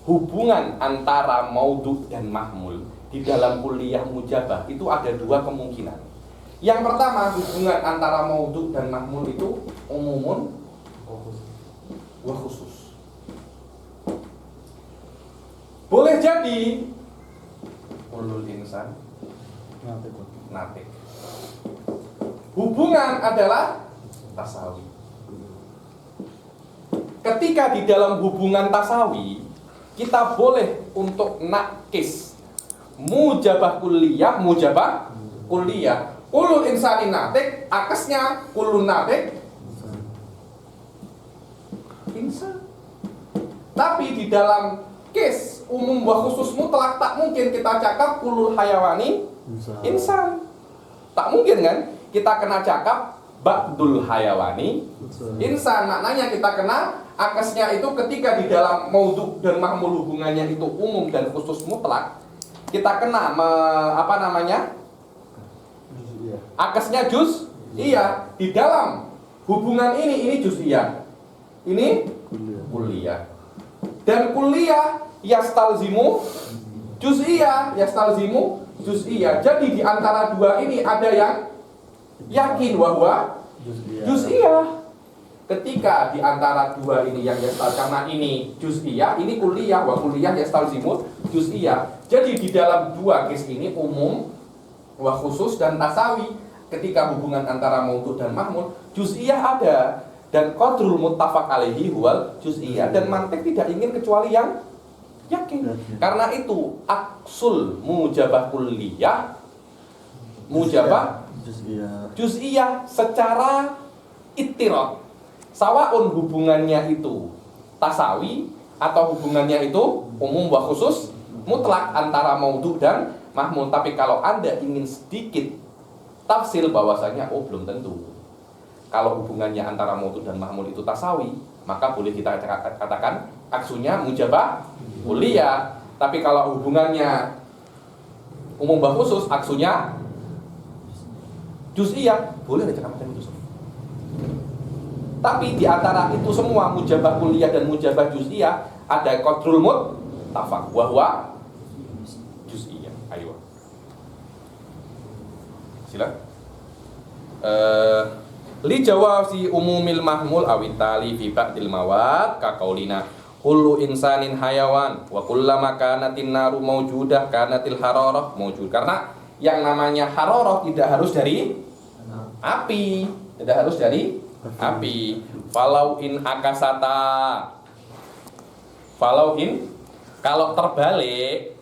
hubungan antara maudhu dan mahmul di dalam kulliyah mujabah itu ada dua kemungkinan. Yang pertama, hubungan antara maudhu dan mahmul itu umumun wa khusus. Boleh jadi ulul insan natik. Hubungan adalah tasawi. Ketika di dalam hubungan tasawi kita boleh untuk nakis mujabah kulliyah, mujabah kulliyah. Ulul insani natik, akasnya ulul natik insan. Tapi di dalam case umum wa khusus mutlak tak mungkin kita cakap kulul hayawani insan. Tak mungkin kan? Kita kena cakap ba'dul hayawani insan. Maknanya kita kena akasnya itu ketika di dalam maudhu dan mahmul hubungannya itu umum dan khusus mutlak, kita kena apa namanya? Akasnya juz iya. Di dalam hubungan ini juz'iyah. Ini kulliyah. Dan kulliyah yastalzimu juz'iyah, yastalzimu juz'iyah. Jadi di antara dua ini ada yang yakin bahwa juz'iyah. Ketika di antara dua ini yang karena ini juz'iyah, ini kulliyah, wa kulliyah yastalzimu juz'iyah. Jadi di dalam dua case ini umum wa khusus dan tasawi. Ketika hubungan antara maudhu dan mahmul, juz'iyah ada. Dan qadrul muttafaq alaihi huwal juz'iyah. Dan mantik tidak ingin kecuali yang yakin. Karena itu aksul mujabah kulliyah, mujabah juz'iyah secara ittirad. Sawaun hubungannya itu tasawi atau hubungannya itu umum wa khusus mutlak antara maudhu dan mahmul. Tapi kalau Anda ingin sedikit tafsil bahwasanya belum tentu. Kalau hubungannya antara maudhu dan mahmul itu tasawi, maka boleh kita katakan aksunya mujabah kulliyah. Tapi kalau hubungannya umum wa khusus, aksunya juz'iyah, boleh dikatakan itu. Tapi di antara itu semua mujabah kulliyah dan mujabah juz'iyah ada qadrul muttafaq wa huwa juz'iyah. Ayo. Silakan. Li jawazi umumil mahmul awitali fi ba'dil mawad ka qaulina kullu insanin hayawan wa kullama kanatin naru maujudah kanatil hararah maujud. Karena yang namanya hararah tidak harus dari api, tidak harus dari api. Falau in akasata, falau in kalau terbalik,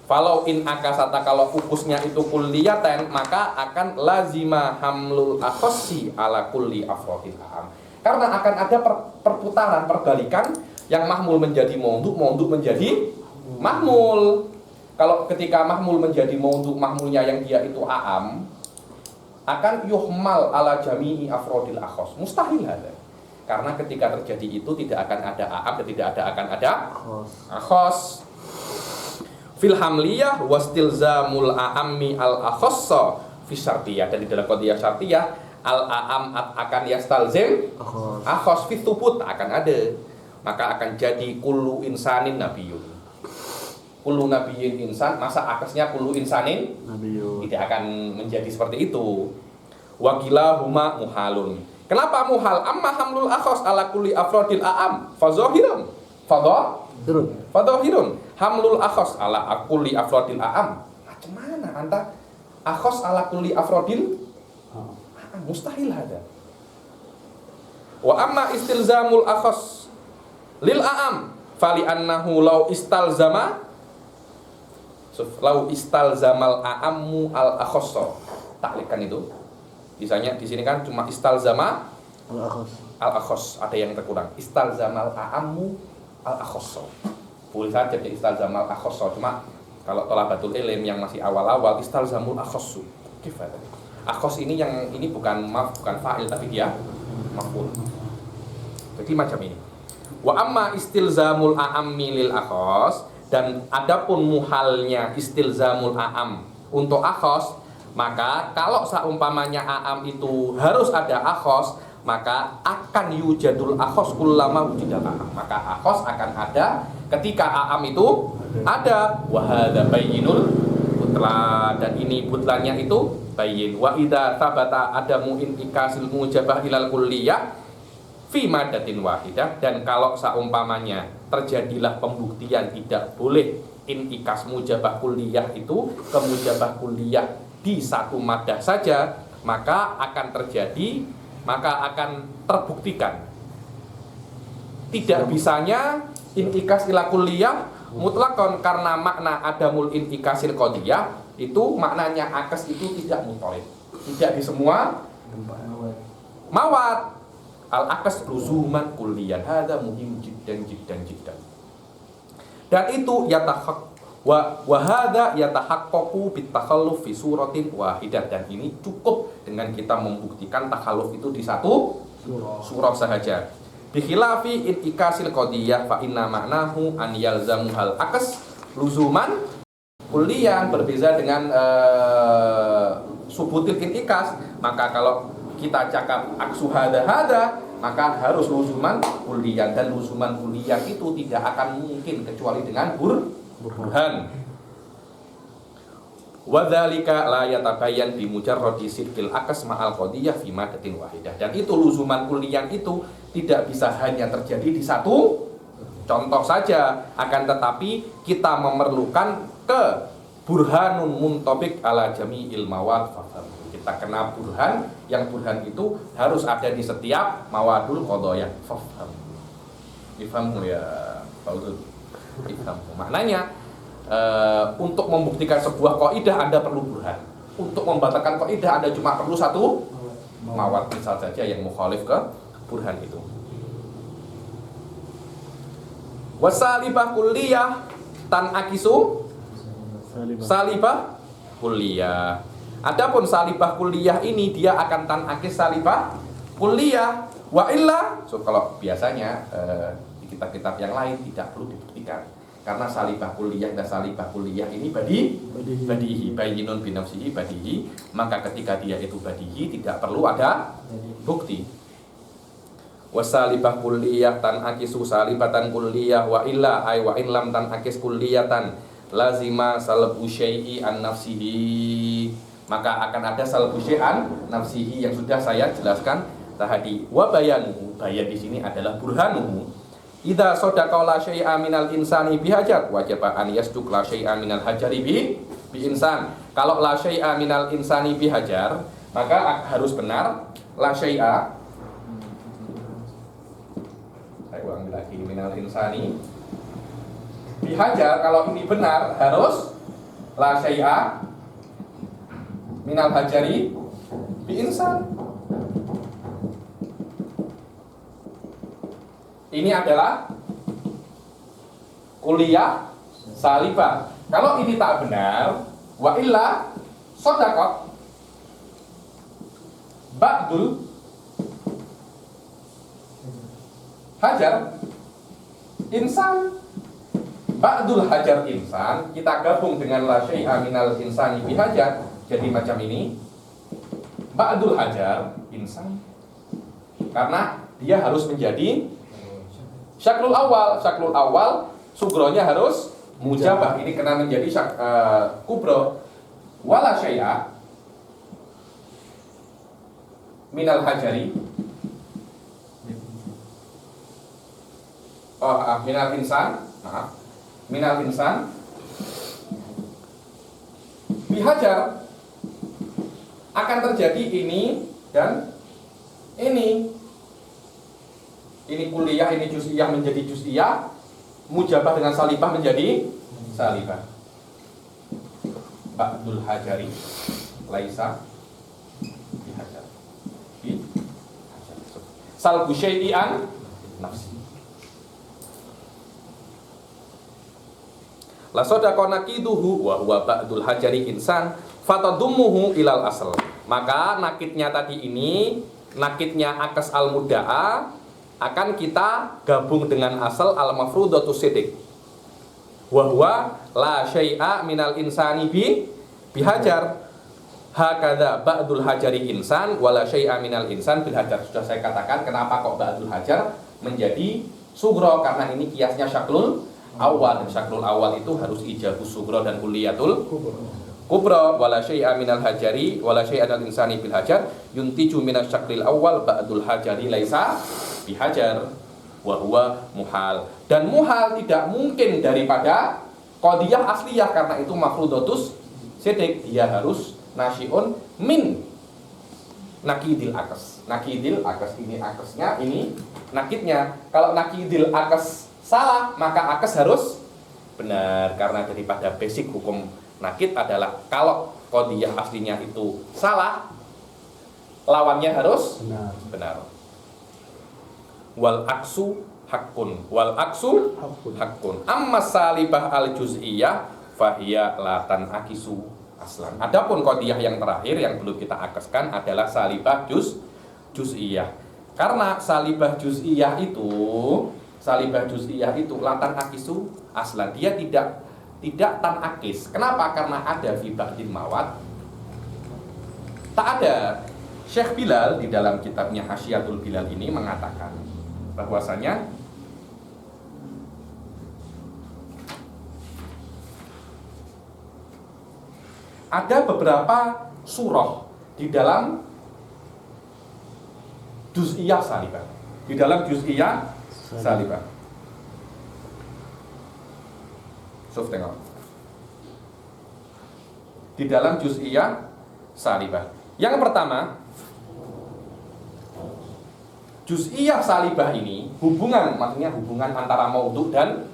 falau in akasata kalau fokusnya itu kulliyatan, maka akan lazima hamlul akhossi ala kulli afrodil am. Karena akan ada perputaran, perbalikan, yang mahmul menjadi maudhu, maudhu menjadi mahmul. Kalau ketika mahmul menjadi maudhu, mahmulnya yang dia itu aam, akan yuhmal ala jami'i afrodil akhos. Mustahil ada. Karena ketika terjadi itu tidak akan ada a'am dan tidak akan ada Khos. akhos. Fil hamliyah wastilzamul a'ammi al akhassa fi syartiyah, dan di dalam qadhiyah syartiyah al a'am akan yastalzim Khos. akhos fi thubut akan ada, maka akan jadi kullu insanin nabiyun. Kullu nabiyyin insan, masa akhasnya kullu insanin Nabiyun. tidak akan menjadi seperti itu. Wakilahuma muhalun. Kenapa muhal? Amma hamlul akhos ala kulli afrodil a'am fadhahirun. Fadhahirun. Hamlul akhos ala kulli afrodil a'am. Macam mana anta akhos ala kulli afrodil a'am? Mustahil ada. Wa amma istilzamul akhos lil a'am fali annahu law istalzamal a'ammu al akhassa. Taklikan itu. Misalnya di sini kan cuma istalzama al akhos, ada yang terkurang. Istalzamal a'ammu al akhassa. Boleh saja jadi istalzamal akhassa, cuma kalau thalabatul ilm yang masih awal-awal istalzamul akhassu. Gimana? Akhos ini yang ini bukan fa'il tapi dia maf'ul. Jadi macam ini. Wa amma istilzamul a'ammi lil akhos, dan adapun muhalnya istilzamul a'am untuk akhos, maka kalau seumpamanya a'am itu harus ada akhos, maka akan yujadul akhos kullama wujidal a'am. Maka akhos akan ada ketika a'am itu ada. Wa hadza bayyinul butlan, dan ini butlannya itu bayyin. Wa idza thabata adamu intikasil mujabah ilal kulliyah fi madatin wahidah, dan kalau seumpamanya terjadilah pembuktian tidak boleh intikas mujabah kulliyah itu ke mujabah kulliyah di satu madah saja, maka akan terbuktikan tidak bisanya intikas ila kulliyah mutlakon, karena makna adamul intikasil qadiyah itu maknanya akes itu tidak mutorid, tidak di semua mawad. Al akes luzuman kulliyan, hadza muhim jiddan. Dan itu wa hadza yatahaqqaqu bit takhalluf fi suratin wahidah, dan ini cukup dengan kita membuktikan takhalluf itu di satu surah saja. Bi khilafi intikasil qadiyah fa inna ma'nahu an yalzamu hal akes luzuman kulliyan, berbeza dengan subutil intikas. Maka kalau kita cakap aksu hada, maka harus luzuman kulliyan, dan luzuman kulliyan itu tidak akan mungkin kecuali dengan burhan. Wa dzalika la yatabayyan bi mujarradi sidqil akas ma'al qadiyah fi madatin wahidah. Dan itu luzuman kulliyan itu tidak bisa hanya terjadi di satu contoh saja, akan tetapi kita memerlukan ke burhanun muntabik ala jami'il mawad fafham. Kita kena burhan, yang burhan itu harus ada di setiap mawadul qadayah. Fafham. Ifhamu ya Pak Udud. Ifhamu. Maknanya untuk membuktikan sebuah kaidah Anda perlu burhan. Untuk membatalkan kaidah Anda cuma perlu satu mawad misal saja yang mukhalif ke burhan itu. Wasalibah kulliyah tan akisu salibah kulliyah. Adapun salibah kulliyah ini dia akan tan akis salibah kulliyah. Wa illa, so kalau biasanya di kitab-kitab yang lain tidak perlu dibuktikan, karena salibah kulliyah dan salibah kulliyah ini badihi bayyinun bi nafsihi badihi, maka ketika dia itu badihi tidak perlu ada bukti. Wasalibah kulliyah tan akisu salibatan kulliyah wa illa ay wa in lam tan akis kulliyatan lazima salbu syai'i an nafsihi, maka akan ada salbu syai'an nafsihi yang sudah saya jelaskan tadi. Wa bayanuhu, bayan di sini adalah burhanuhu. Idza sadaqa la syai'a minal insani bihajar wajib an yasduq la syai'a minal hajari bi insan. Kalau la syai'a minal insani bihajar, maka harus benar la syai'a. Saya ulangi lagi, minal insani bihajar, kalau ini benar harus la syai'a minal hajari bi insan. Ini adalah kulliyah salibah. Kalau ini tak benar, wa illa shadaqat ba'dul hajar insan. Ba'dul hajar insan kita gabung dengan la syai'a minal insani bihajar, jadi macam ini. Ba'dul hajar insan, karena dia harus menjadi syaklul awal. Syaklul awal sugronya harus mujabah, ini kena menjadi kubro. Wala syai'a minal hajari, minal insan, maaf, minal insan bihajar, akan terjadi ini dan ini kuliah, ini juz'iyah menjadi juz'iyah, mujabah dengan salibah menjadi salibah. Ba'dul hajari laisa bihajar, salbu syai'an nafsi. La sadaqa naqiduhu wa huwa ba'dul hajari insan fatadummuhu ilal asl. Maka nakidnya tadi ini, nakidnya akas al mudda'a, akan kita gabung dengan asal al mafrudatu sidik. Wa huwa la syai'a minal insani bihajar. Hakadha ba'dul hajari insan wa la syai'a minal insan bil hajar. Sudah saya katakan kenapa kok ba'dul hajar menjadi sugro, karena ini kiasnya syaklul awal, dan syaklul awal itu harus ijabus sugro dan kuliyatul kubra. Wala syai'a minal hajari wala syai'a minal insani bil hajar yuntiju minas syaklil awal ba'dul hajari laisa bihajar wa huwa muhal. Dan muhal tidak mungkin daripada qadiyah asliyah, karena itu mafrudatus sidik, dia harus nasyiun min nakidil akas. Nakidil akas, ini akasnya, ini nakidnya. Kalau nakidil akas salah, maka akas harus benar, karena daripada basic hukum nakid adalah kalau qadiyah aslinya itu salah, lawannya harus benar. Wal aksu hakun, wal aksu hakun. Amma salibah al juz'iyah fahiya latan akisu aslan. Adapun qadiyah yang terakhir yang belum kita akaskan adalah salibah juz'iyah. Karena salibah juz'iyah itu latan akisu aslan, dia tidak tan akis. Kenapa? Karena ada fi ba'dil mawad. Tak ada. Syekh Bilal di dalam kitabnya Hasyiatul Bilal ini mengatakan bahwasanya ada beberapa surah di dalam juz'iyah salibah. Di dalam juz'iyah salibah. Sof tengok. Di dalam juz'iyah salibah. Yang pertama, juz'iyah salibah ini maksudnya hubungan antara maudhu dan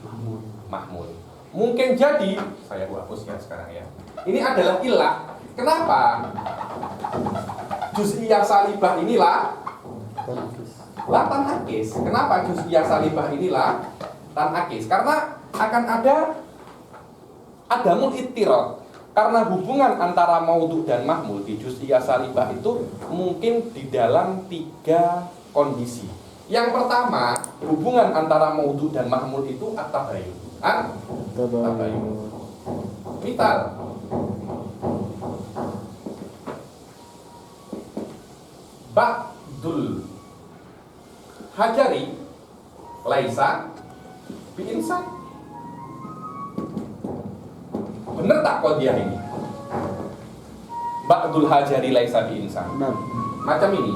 mahmul. Mungkin jadi, saya hapus ya sekarang ya. Ini adalah ilah. Kenapa juz'iyah salibah inilah latan akis? Kenapa juz'iyah salibah inilah tan akis? Karena akan ada mulittirad. Karena hubungan antara maudhu dan mahmul di juz'iyah salibah itu mungkin di dalam 3 kondisi. Yang pertama, hubungan antara maudhu dan mahmul itu at-tabayun. Tabayun. Misal, ba'dul hajari laisa bi insan. Bener tak qadiyah ini? Ba'dul hajari laisa bi insan. Macam ini.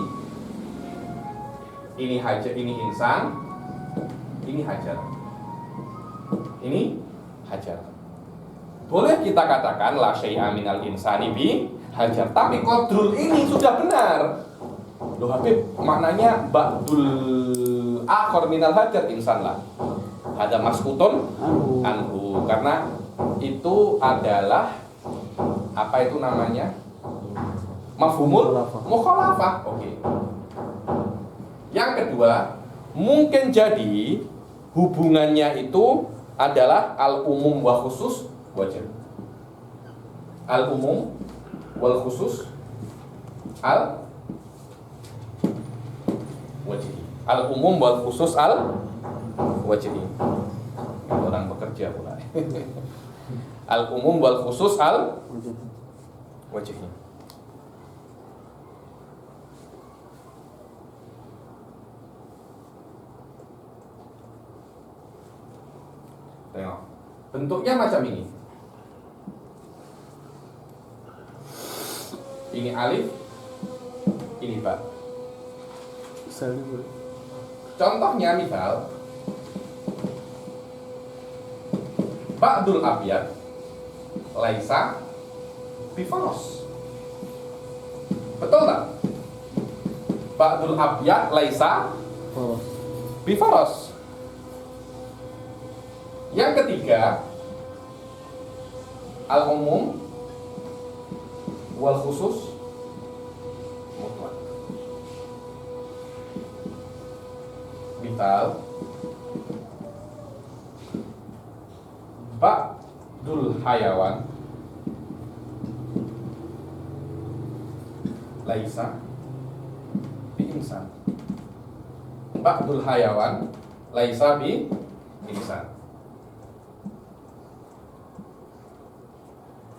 Ini hajar, ini insan, ini hajar. Ini hajar. Boleh kita katakan la syai'a minal insani bi hajar, tapi qadrul ini sudah benar. Loh Habib, maknanya ba'dul akhir minal hajar insan lah. Ada maskutun anhu, karena itu adalah apa itu namanya? Mafhumul mukhalafah. Oke. Yang kedua, mungkin jadi hubungannya itu adalah al-umum wa khusus wajib. Al-umum wal khusus al wajib. Al umum wal khusus al wajhi. Orang bekerja pula. Al umum wal khusus al wajhi. Tengok. Bentuknya macam ini. Ini alif, ini ba. Contohnya misal ba'dul abyad laisa bifaros. Betul tak? Ba'dul abyad laisa bifaros. Yang ketiga, al-umum wal khusus mutlak. Misal ba'dul hayawan laisa bi insan. Ba'dul hayawan laisa bi insan.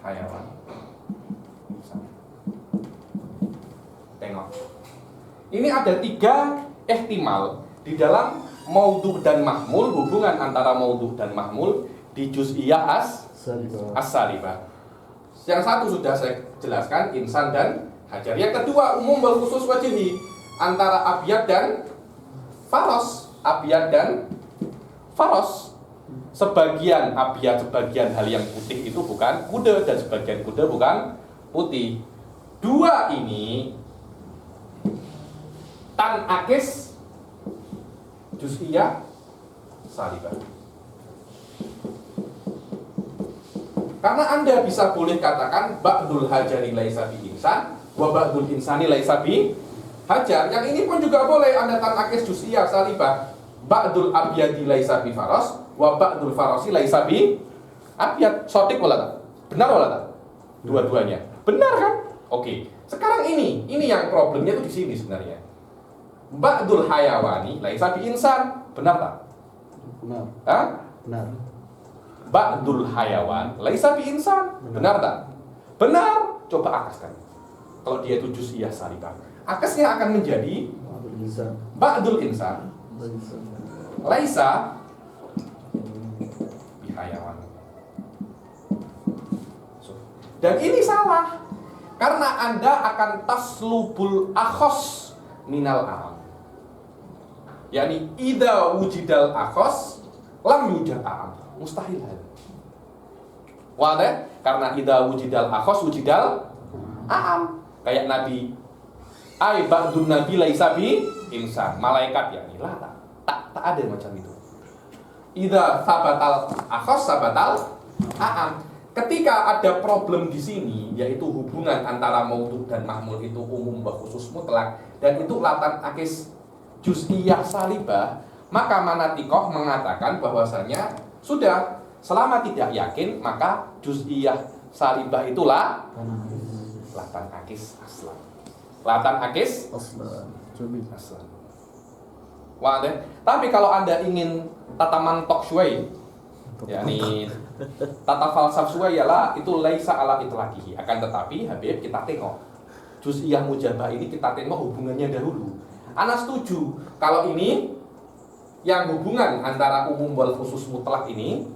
Hayawan. Tengok. Ini ada 3 ihtimal di dalam maudhu dan mahmul, hubungan antara maudhu dan mahmul di juz'iyah as-salibah. Yang satu sudah saya jelaskan, insan dan hajar. Yang kedua, umum wal khusus wajhi, antara abyad dan faros. Abyad dan faros. Sebagian abyad, sebagian hal yang putih itu bukan kuda, dan sebagian kuda bukan putih. 2 ini tan akis juz'iyah salibah. Karena Anda bisa boleh katakan ba'dul hajari laisa bi insan wa ba'dul insani laisa bi hajar. Yang ini pun juga boleh Anda tan akis juz'iyah salibah. Ba'dul abyadi laisa bi faros wa ba'dul farosi laisa bi abyad. Sotik wala tak? Benar wala tak? Dua-duanya. Benar kan? Oke. Sekarang ini yang problemnya tuh di sini sebenarnya. Ba'dul hayawani laisa bi insan. Benar tak? Benar. Hah? Benar. Ba'dul hayawan laisa bi insan. Benar tak? Benar. Coba akaskan. Kalau dia itu juz'iyah salibah, akasnya akan menjadi ba'dul insan laisa bi hayawan. Dan ini salah. Karena Anda akan taslubul akhos minal am. Yani idza wujidal akhos lam yujad am. Mustahil. Wadah? Karena idza wujidal akhos wujidal am. Kayak Nabi ai ba'dun nabi laisa bi insan. Malaikat ya lah tak ada macam itu. Idza sabatal akhos sabatal am. Ketika ada problem di sini, yaitu hubungan antara maudhu dan mahmul itu umum wa khusus mutlak, dan itu latan akis juz'iyah salibah, maka Manatikoh mengatakan bahwasanya sudah, selama tidak yakin, maka juz'iyah salibah itulah latan akis aslan. Latan akis aslan. Wadah. Tapi kalau Anda ingin tata mantok syuai, yakni tata falsaf suai ialah itu laisa ala itlaqihi. Akan tetapi Habib, kita tengok juz'iyah mujabah ini, kita tengok hubungannya dahulu. Ana setuju kalau ini yang hubungan antara umum wal khusus mutlak ini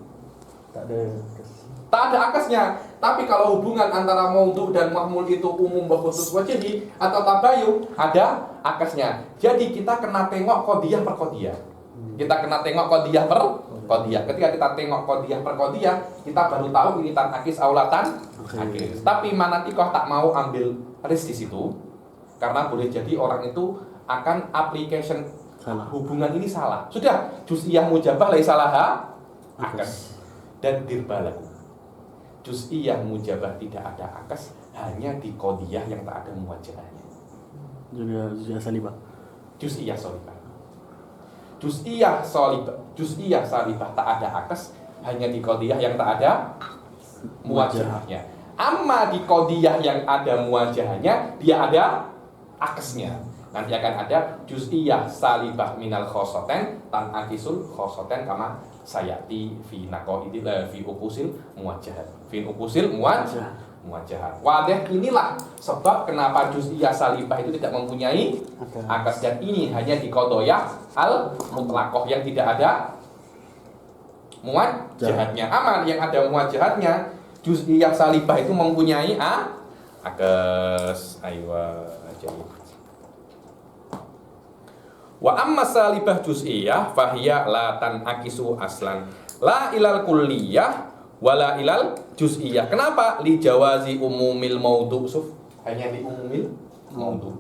tak ada akasnya. Tapi kalau hubungan antara maudhu dan mahmul itu umum wal khusus wajhi atau tabayun, ada akasnya. Jadi kita kena tengok qadhiyah per qadhiyah. Kita kena tengok qadhiyah per qadhiyah. Ketika kita tengok qadhiyah per qadhiyah, kita baru tahu ini tan akis aulatan akis. Tapi Manatikoh tak mau ambil risk di situ, karena boleh jadi orang itu akan application salah. Hubungan ini salah. Sudah juz'iyah mujabah laisa laha akas. Dan dirbalaku. Juz'iyah mujabah tidak ada akas, hanya di qadhiyah yang tak ada muwajahahnya. Juz'iyah salibah. Juz'iyah salibah. Juz'iyah salibah tak ada akas, hanya di qadhiyah yang tak ada muwajahahnya. Amma di qadhiyah yang ada muwajahahnya, dia ada akasnya. Nanti akan ada juz'iyah salibah minal khosoten tan akisul khosoten kama sayati fi naqaidil fi uqusil muwajjahat. Fi uqusil muwajjahat. Wadah inilah sebab kenapa juz'iyah salibah itu tidak mempunyai akad, dan ini hanya di qadhiyah al mutlaqah yang tidak ada muwajjahatnya. Aman yang ada muwajjahatnya, juz'iyah salibah itu mempunyai akad. Aywa jadi. Wa amma salibah juz'iyah fahiya la tanakisu aslan la ilal kulliyah wala ilal juz'iyah. Kenapa? Li jawazi umumil maudhu. Hanya di umumil maudhu.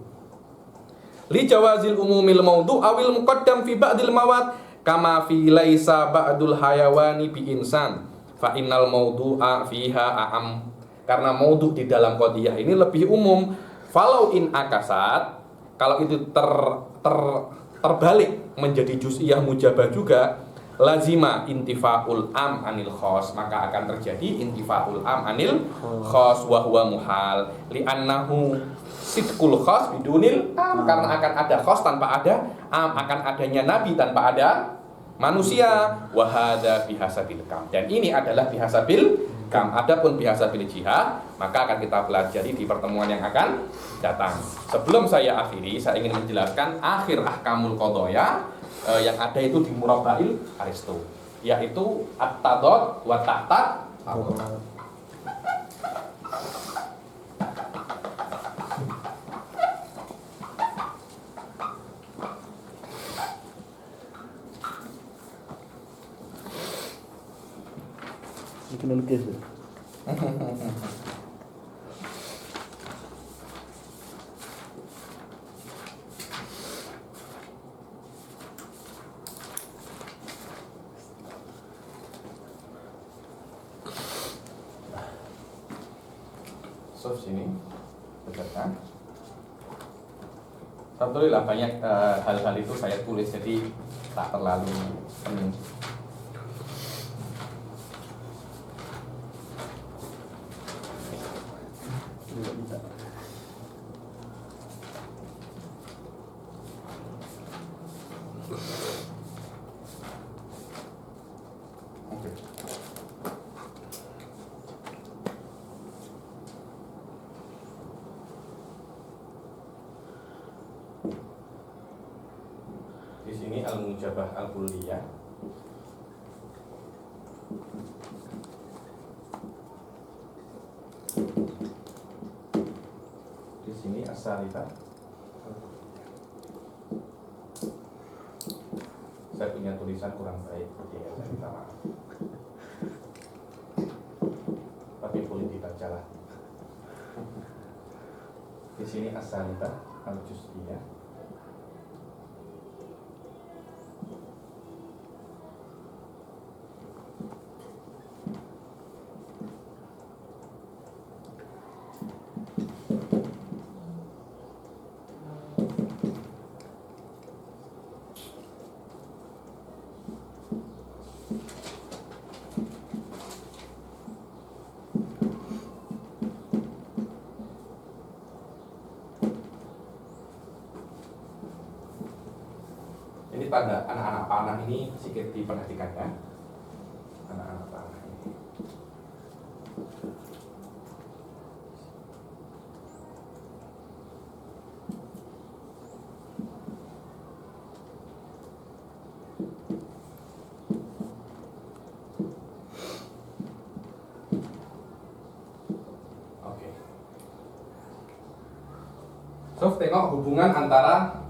Li jawazil umumil maudhu awil muqaddam fi ba'dil mawad kama fi laisa ba'dul hayawani bi insan fa innal maudhu'a fiha a'am. Karena maudhu di dalam qadhiyah ini lebih umum. Falau in akasat, kalau itu terbalik menjadi juz'iyah mujabah juga, lazima intifaul am anil khos, maka akan terjadi intifaul am anil khos wa huwa muhal li'annahu sidqul khos bidunil am, karena akan ada khos tanpa ada am, akan adanya nabi tanpa ada manusia. Wa hadza bihasabil kam, dan ini adalah bihasabil kam. Adapun bihasabil jihad maka akan kita pelajari di pertemuan yang akan datang. Sebelum saya akhiri, saya ingin menjelaskan akhir ahkamul qadhaya yang ada itu di Murabbail Aristo, yaitu at-tadad wa tahta. Bikin lukis ya? Sof sini dekat. Alhamdulillah banyak hal-hal itu saya tulis, jadi tak terlalu pening. Di sini al-mujabah al-kulliyah. Di sini as-salibah. Saya punya tulisan kurang baik, jadi saya minta maaf. Tapi boleh dibacalah. Di sini as-salibah al-juz'iyah. Ini pada anak-anak panah ini sedikit diperhatikan ya. Anak-anak panah ini. Oke. So, tengok hubungan antara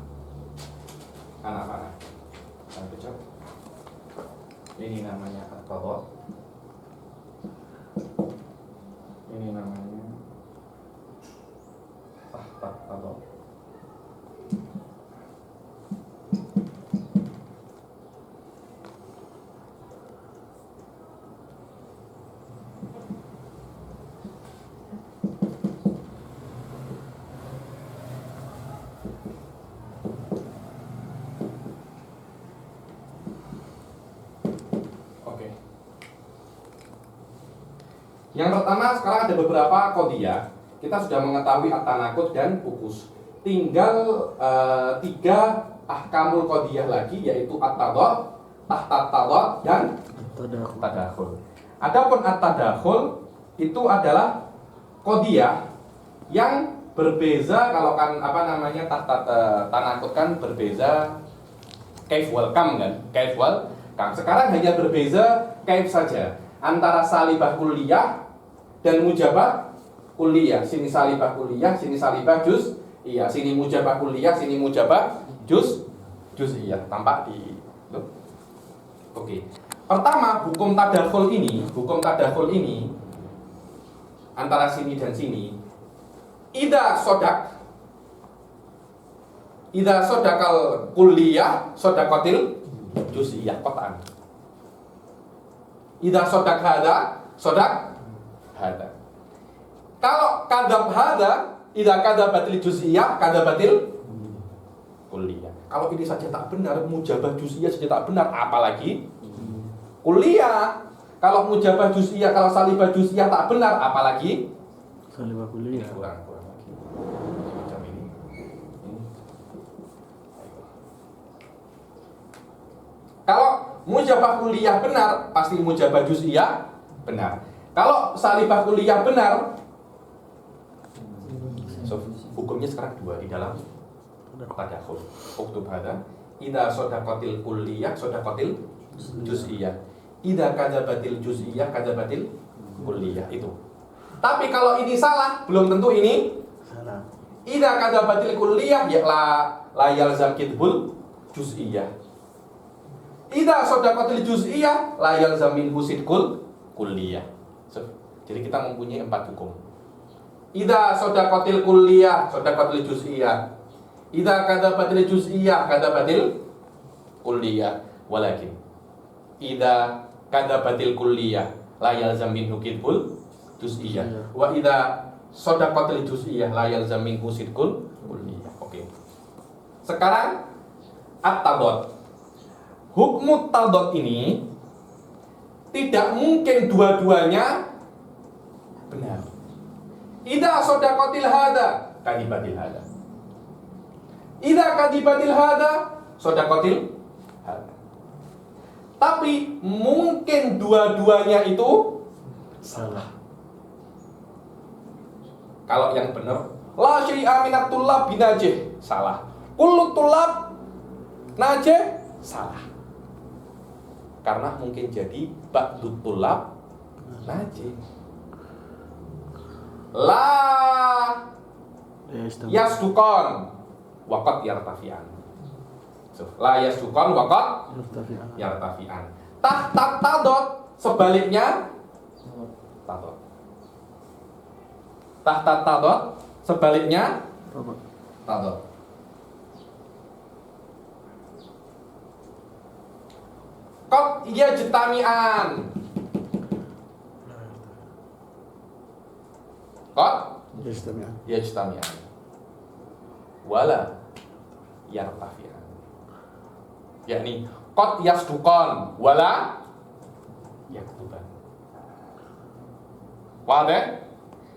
anak panah. Ini namanya at-tadad. Ini namanya at-tadad. Yang pertama, sekarang ada beberapa qadhiyah. Kita sudah mengetahui at-tanaqud dan ukus. tinggal 3 ahkamul qadiyah lagi, yaitu at-tadad, tahtat-tadad, dan tadakhul. Adapun at-tadakhul itu adalah qadiyah yang berbeza. Kalau kan tanakut kan berbeza kaif wal kam kan, kaif wal kam. Sekarang hanya berbeza kaif saja antara salibah kulliyah dan mujabah kulliyah. Sini salibah kulliyah, sini salibah juz. Iya, sini mujabah kulliyah, sini mujabah juz'iyah. Tampak di loh. Oke. Pertama, hukum tadakhul ini antara sini dan sini. Idza sodakal kulliyah sodakatil juz'iyah qat'an. Idza sodak hada sodak hada. Kalau kadzab hada, idza kadzabatil juz'iyah kadzabatil kulliyah. Kalau ini saja tak benar, mujabah juz'iyah saja tak benar, apalagi kulliyah. Kalau mujabah juz'iyah, kalau salibah juz'iyah tak benar, apalagi salibah kulliyah. Kurang lagi. Macam ini. Kalau mujabah kulliyah benar, pasti mujabah juz'iyah benar. Kalau salibah kulliyah benar, so, hukumnya sekarang 2 di dalam tadakhul. Uktub hada, idza sadaqatil kulliyah sadaqatil juz'iyah. Idza kadzabatil juz'iyah kadzabatil kulliyah itu. Tapi kalau ini salah, belum tentu ini Salah. idza kadzabatil kulliyah ya la yalzam kidbul juz'iyah. Idza sadaqatil juz'iyah la yalzam minhu sidqul kulliyah. So, jadi kita mempunyai 4 hukum. Idza sadaqatil kulliyah sadaqatil juz'iyah. Idza kadzabatil juz'iyah kadzabatil kulliyah. Walakin idza kadzabatil kulliyah la yalzam minhu kidbul juz'iyah. Wa idza sadaqatil juz'iyah la yalzam minhu sidqul kulliyah. Oke. Sekarang at-tadad. Hukmu tadad ini tidak mungkin dua-duanya benar. Idza sadaqatil hada kadibatil hada. Idza kadibatil hada sadaqatil hada. Tapi mungkin dua-duanya itu salah. Kalau yang benar, la syai'a minat tullab binajih, salah. Kullu tullab najih, salah. Karena mungkin jadi ba'dut tullab najih. La yasduqan waqad yartafi'an. So, la yasduqan waqad yartafi'an. Tahtat tadad sebaliknya tadad. Tahtat tadad sebaliknya tadad. Qad yajtami'an. Qad yajtami'an. Wala yartafi'an. Yakni qad yasduqan wala yaktuban. Wadah?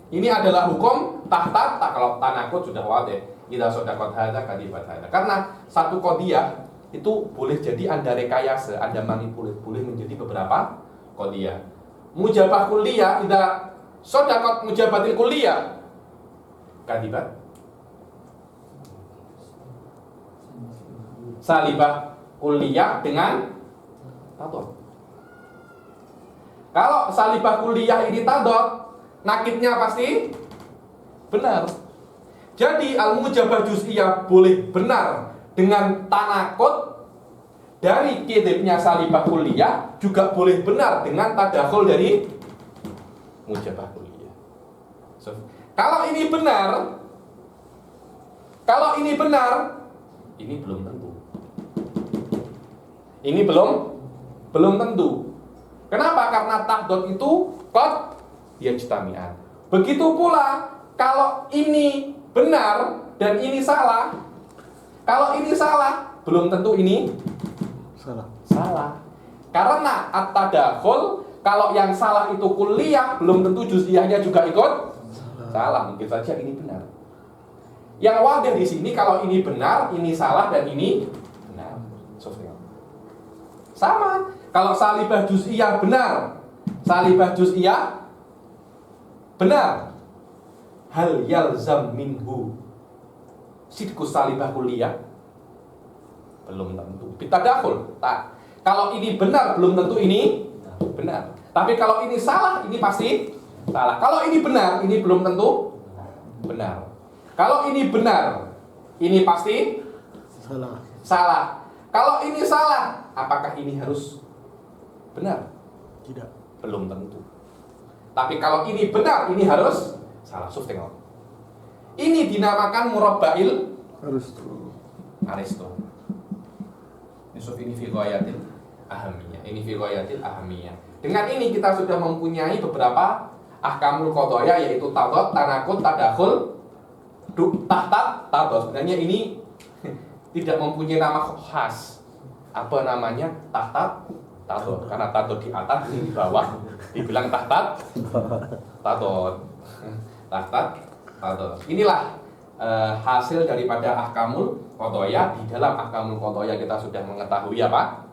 Ini adalah hukum tahta, kalau tanakut sudah wadah. Idza sadaqat hadza kadibat hadza. Karena satu qadiyah itu boleh jadi Anda rekayasa, Anda manipulir, boleh menjadi beberapa qadiyah. Mujabah kulliyah, idza sadaqat mujabatil kulliyah kadibat. Salibah kulliyah dengan tadad. Kalau salibah kulliyah ini tadad, nakidnya pasti benar. Jadi al-mujabah juz'iyah boleh benar dengan tanakut dari kidibnya salibah kulliyah, juga boleh benar dengan tadakhul dari mujabah kulliyah. So, kalau ini benar, ini belum tentu. Ini belum tentu. Kenapa? Karena tadad itu qad yajtami'an. Begitu pula kalau ini benar dan ini salah. Kalau ini salah, belum tentu ini salah. Karena at-tadakhul, kalau yang salah itu kulliyah, belum tentu juz'iyahnya juga ikut salah. Mungkin saja ini benar. Yang wadah di sini kalau ini benar, ini salah dan ini benar. Soft tengok. Sama. Kalau salibah juz'iyah benar, salibah juz'iyah benar. Hal yalzam minhu sidqu salibah kulliyah? Belum tentu. Bitadakhul. Tak. Kalau ini benar belum tentu ini benar. Tapi kalau ini salah, ini pasti salah. Kalau ini benar, ini belum tentu benar. Kalau ini benar, ini pasti Salah. salah. Kalau ini salah, apakah ini harus benar? Tidak. Belum tentu. Tapi kalau ini benar, ini harus salah. Suf tengok. Ini dinamakan murabba'il Aristo. Ini fi ghayatil ahamiyah. Ini fi ghayatil ahamiyah. Dengan ini kita sudah mempunyai beberapa ahkamul qadaya, yaitu tadad, tanakut, tadakhul, tahtat, tadad. Sebenarnya ini tidak mempunyai nama khas. Apa namanya? Tahtat, tadad. Karena tadad di atas, ini di bawah, dibilang tahtat, tadad. Tahtat, tadad. Inilah hasil daripada ahkamul qadaya. Di dalam ahkamul qadaya kita sudah mengetahui apa?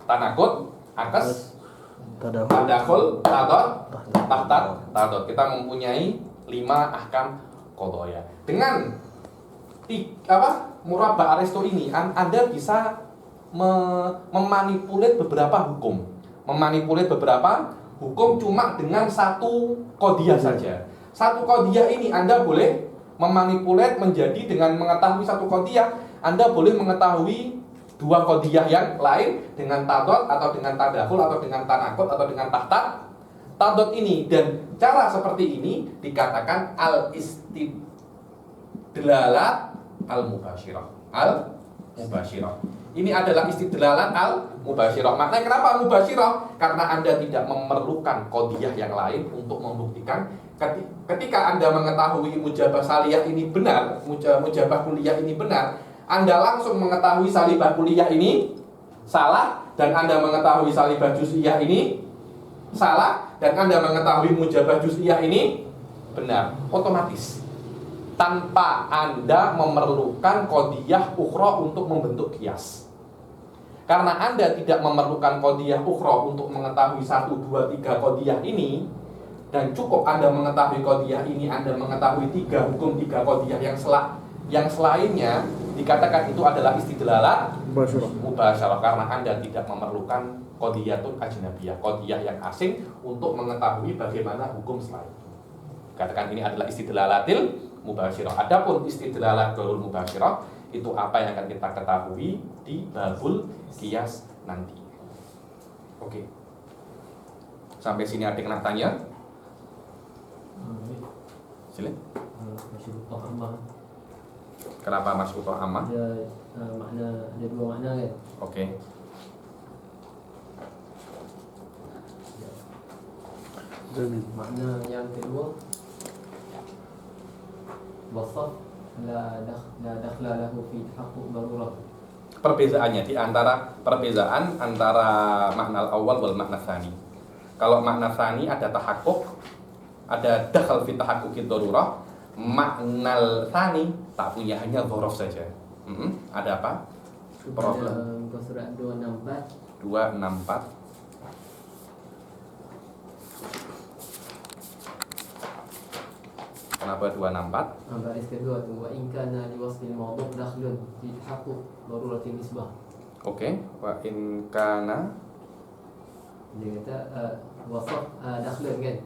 Tanakut, akes, tadakhul, tadad, tahtat, tadad. Kita mempunyai 5 ahkam qadaya. Dengan murabba Aristo ini Anda bisa memanipulir beberapa hukum. Memanipulir beberapa hukum cuma dengan satu qadiyah saja. Satu qadiyah ini Anda boleh memanipulir menjadi, dengan mengetahui satu qadiyah Anda boleh mengetahui 2 qadiyah yang lain dengan tadad atau dengan tadakhul atau dengan tanakut atau dengan tahtat tadad ini. Dan cara seperti ini dikatakan al-istidlalat al-mubasyirah. Al-mubasyirah. Ini adalah istidlalat al-mubasyirah. Maknanya kenapa mubasyirah? Karena Anda tidak memerlukan qadiyah yang lain untuk membuktikan. Ketika Anda mengetahui mujabah saliyah ini benar, mujabah kulliyah ini benar, Anda langsung mengetahui salibah kulliyah ini salah, dan Anda mengetahui salibah juz'iyah ini salah, dan Anda mengetahui mujabah juz'iyah ini benar. Otomatis. Tanpa Anda memerlukan qadiyah ukhra untuk membentuk qiyas. Karena Anda tidak memerlukan qadiyah ukhra untuk mengetahui 1, 2, 3 qadiyah ini, dan cukup Anda mengetahui qadiyah ini, Anda mengetahui 3 hukum, 3 qadiyah yang selainnya, dikatakan itu adalah istidlalat mubasyarah, karena Anda tidak memerlukan qadiyatun ajnabiyah, qadiyah yang asing untuk mengetahui bagaimana hukum selain. Katakan ini adalah istidlalatil mubasyarah. Adapun istidlalat ghairul mubasyarah itu apa yang akan kita ketahui di babul qiyas nanti. Oke. Sampai sini ada yang nak tanya? Silakan. Masyrutoh ammah. Kenapa masyrutoh ammah? Ada 2 makna kan? Oke. Makna yang kedua, wasaf la dakhla lahu fi tahaqquq darurah. Perbezaannya perbedaan antara makna awal wal makna tsani. Kalau makna tsani ada tahakkuk, ada dakhal fi tahaqquqid darurah. Makna tsani tak punya, hanya dzaraf saja. Ada apa? Problem. Muka surat 264. 264. Kenapa 264? Baris kedua tu, wa in kana li wasfil mawdu' dakhlun fi tahaqquq daruratin nisbah. Oke, wa in kana, Dia kata wasaf dakhlun kan.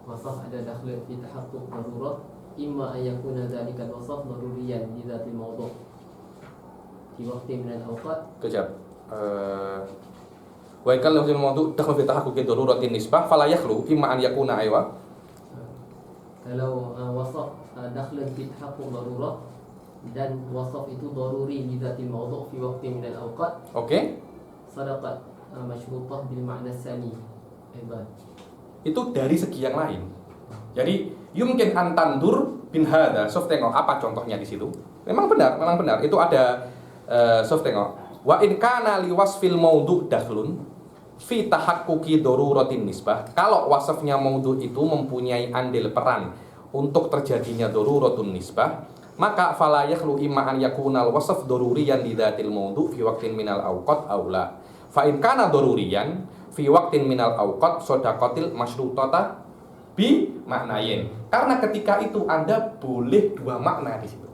Wasaf ada dakhlun fi tahaqquq darurat, imma an yakuna dhalika al-wasaf daruriyan li dhatil mawdu' fi waqtin min al-awqat. kejap. Wa in kana lafzul mawdu' dakhal fi tahaqquqi daruratin nisbah fala yakhlu imma an yakuna aywa. Kalau wasaf dakhlun fi tahaqquq darurat dan wasaf itu daruri li dhatil mawdu' fi waqtin min al-awqat, Oke. sadaqat masyrutah bil ma'na tsani aidan. Itu dari segi yang lain. Jadi yumkin antandur bin hadza. Sof tengok apa contohnya di situ. Memang benar. Itu ada sof tengok. Wa in kana li wasfil mawdu' dakhlun fi tahaqquqi daruratin nisbah. Kalau wasafnya mawdu' itu mempunyai andil peran untuk terjadinya daruratun nisbah, maka fala yakhlu imma an yakunal wasf daruriyan li dzatil mawdu' fi waqtin minal awqat aw la. Fa in kana daruriyan fi waqtin minal awqat sadaqatil masyrutata bi maknayin. Karena ketika itu Anda boleh dua makna di situ.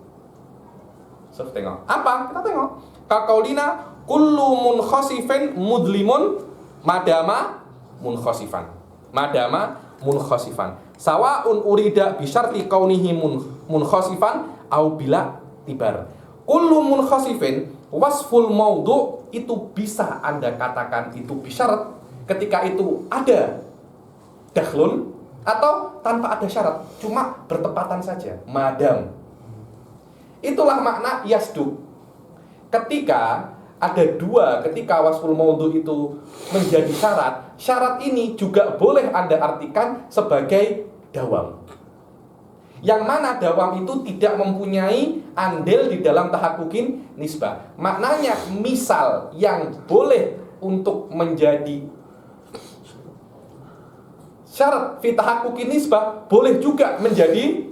So, tengok. Apa? Kita tengok. Kaqaulina kullu munkhasifin mudlimun madama munkhasifan. Madama munkhasifan. Sawa'un urida bi syarti kaunihi munkhasifan au bila tibar. Kullu munkhasifin wasful maudhu' itu bisa Anda katakan itu bisyarat ketika itu ada dakhlun atau tanpa ada syarat, cuma bertepatan saja. Madam. Itulah makna yasdu. Ketika ada dua, ketika wasful maudhu itu menjadi syarat, syarat ini juga boleh Anda artikan sebagai dawam. Yang mana dawam itu tidak mempunyai andil di dalam tahakkukin nisbah. Maknanya misal yang boleh untuk menjadi syarat fi tahakkukin nisbah boleh juga menjadi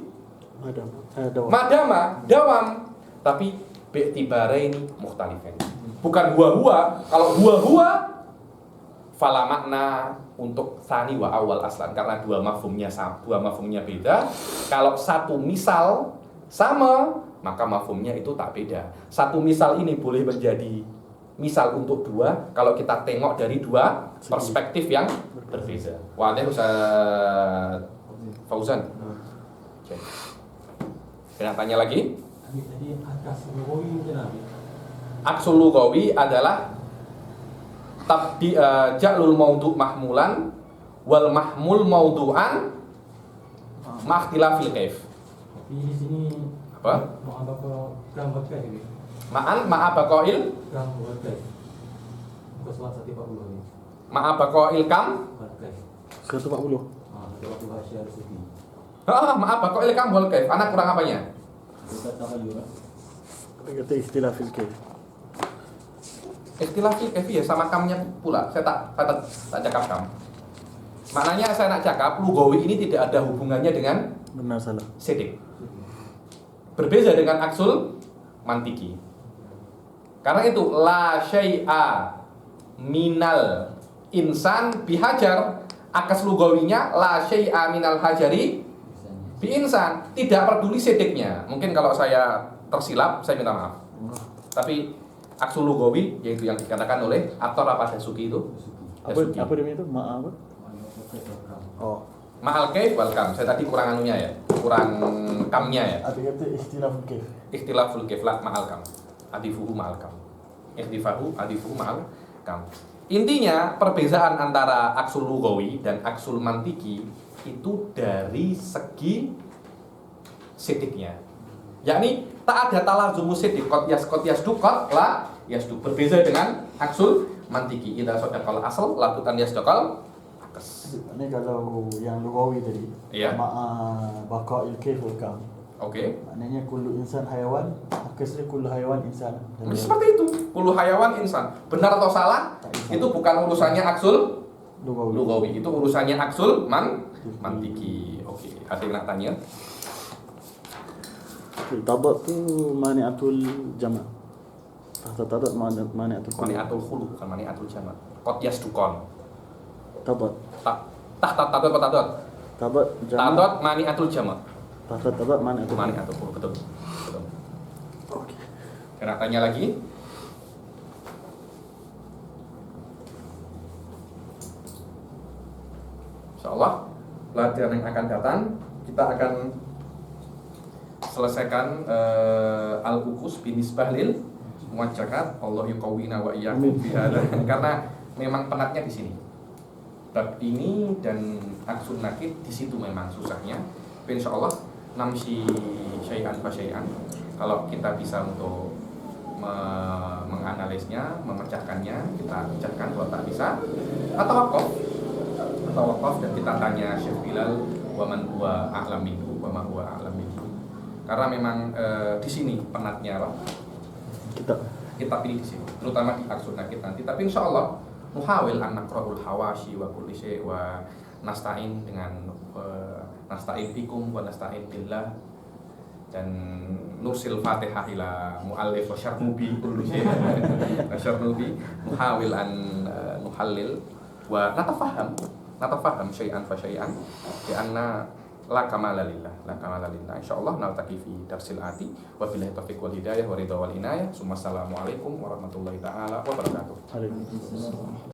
madama, dawam. Tapi bi'tibaraini mukhtalifain. Bukan huwa-huwa. Kalau huwa-huwa fala makna untuk tsani wa awal aslan, karena dua mafhumnya beda. Kalau satu misal sama, maka mafhumnya itu tak beda. Satu misal ini boleh menjadi misal untuk dua kalau kita tengok dari dua perspektif yang berbeda. Wadah Ustaz Fauzan. Oke. Kita tanya lagi. Jadi aksul lugawi mungkin apa? Aksul lugawi adalah ja'lul maudu' mahmulan wal mahmul maudu'an ma'khtilafil kaif. Tapi di sini Apa? ma'abaka gambar kaif ini. Ma'abaqail Gambar kaif. Bukan surat 140 ini. ma'abaqail kam? Gambar kaif. 140. 140 hasyar sufi. Ma'abaqail kam wal kaif. Anak kurang apanya? Kita tahayyur. Kata istilah fil kaif. Ikhtilafil kaif ya sama kamnya pula. Saya tak cakap kam. Maknanya saya nak cakap lugawi ini tidak ada hubungannya dengan Benar salah. sidik. Berbeda dengan aksul mantiki. Karena itu la syai'a minal insan bihajar, akas lugawinya la syai'a minal hajari bi insan, tidak peduli sidiknya. Mungkin kalau saya tersilap saya minta maaf. Tapi aksul lugawi yaitu yang dikatakan oleh aktor apa Dasuki itu. Dasuki. Apa dia itu? Apa? Oh. Ma'al kaif wal kam. Saya tadi kurang anunya ya. Kurang kamnya ya. Ada kata istilah fil kaif. Ikhtilaful kaif la ma'al kam. Adifuhu ma'al kam. Adifuhu ma'al kam. Intinya perbedaan antara aksul lugawi dan aksul mantiki itu dari segi sidiknya. Yakni tak ada talazum sidik qad yasdu qad la yasdu. Berbeza dengan aksul mantiki. Idza sadaqal asal lakukan yasdaqal akas. Ini kalau yang lugawi tadi, Iya. ma'a baqa'il kaif wal kam. Oke. Maknanya kullu insan hayawan, akasnya kullu hayawan insan. Seperti itu. Kullu hayawan insan. Benar atau salah? Itu bukan urusannya aksul lugawi. Itu urusannya aksul mantiki. Oke. Ada yang nak tanya? Tabat tu mani'atul jama'. Tahta tabat mani'atul khulu. Mani'atul khulu bukan mani'atul jama'. Qad yasdukon. Tabat. Tahta tabat. Tabat jama'. Tabat mani'atul jama'. Tahta tabat mani'atul khulu. Mani'atul khulu. Betul. Oke. Kena tanya lagi? Insyaallah pelajaran yang akan datang kita akan selesaikan al-uqus binisbah lil muwajjahat. Allah yuqawwina wa iyyakum fi hadza. Karena memang penatnya di sini. Bab ini dan aksun nakid di situ memang susahnya. Insyaallah namsi syai'an fa syai'an. Kalau kita bisa untuk menganalisnya, memecahkannya, kita pecahkan. Kalau tak bisa, atau wakaf dan kita tanya Syekh Bilal wa man huwa a'lam minhu wa ma huwa a'lam minhu. Karena memang di sini penatnya Pak. Kita pilih di sini, terutama di aksun nakid nanti. Tapi insyaallah muhawil an naqra'ul hawashi wa kulli syai' wa nasta'in dengan nasta'in bikum wa nasta'in billah, dan nursil fatihah ila mu'allif wa syarnubi kullu syai' syarnubi muhawil an nuhallil wa natafaham syai'an fa syai'an bi anna la kamala lillah insyaallah naltaqi fi darsil ati wa billahi taufiq wal hidayah wa ridha wal inayah. Assalamualaikum warahmatullahi taala wabarakatuh. Waalaikumsalam.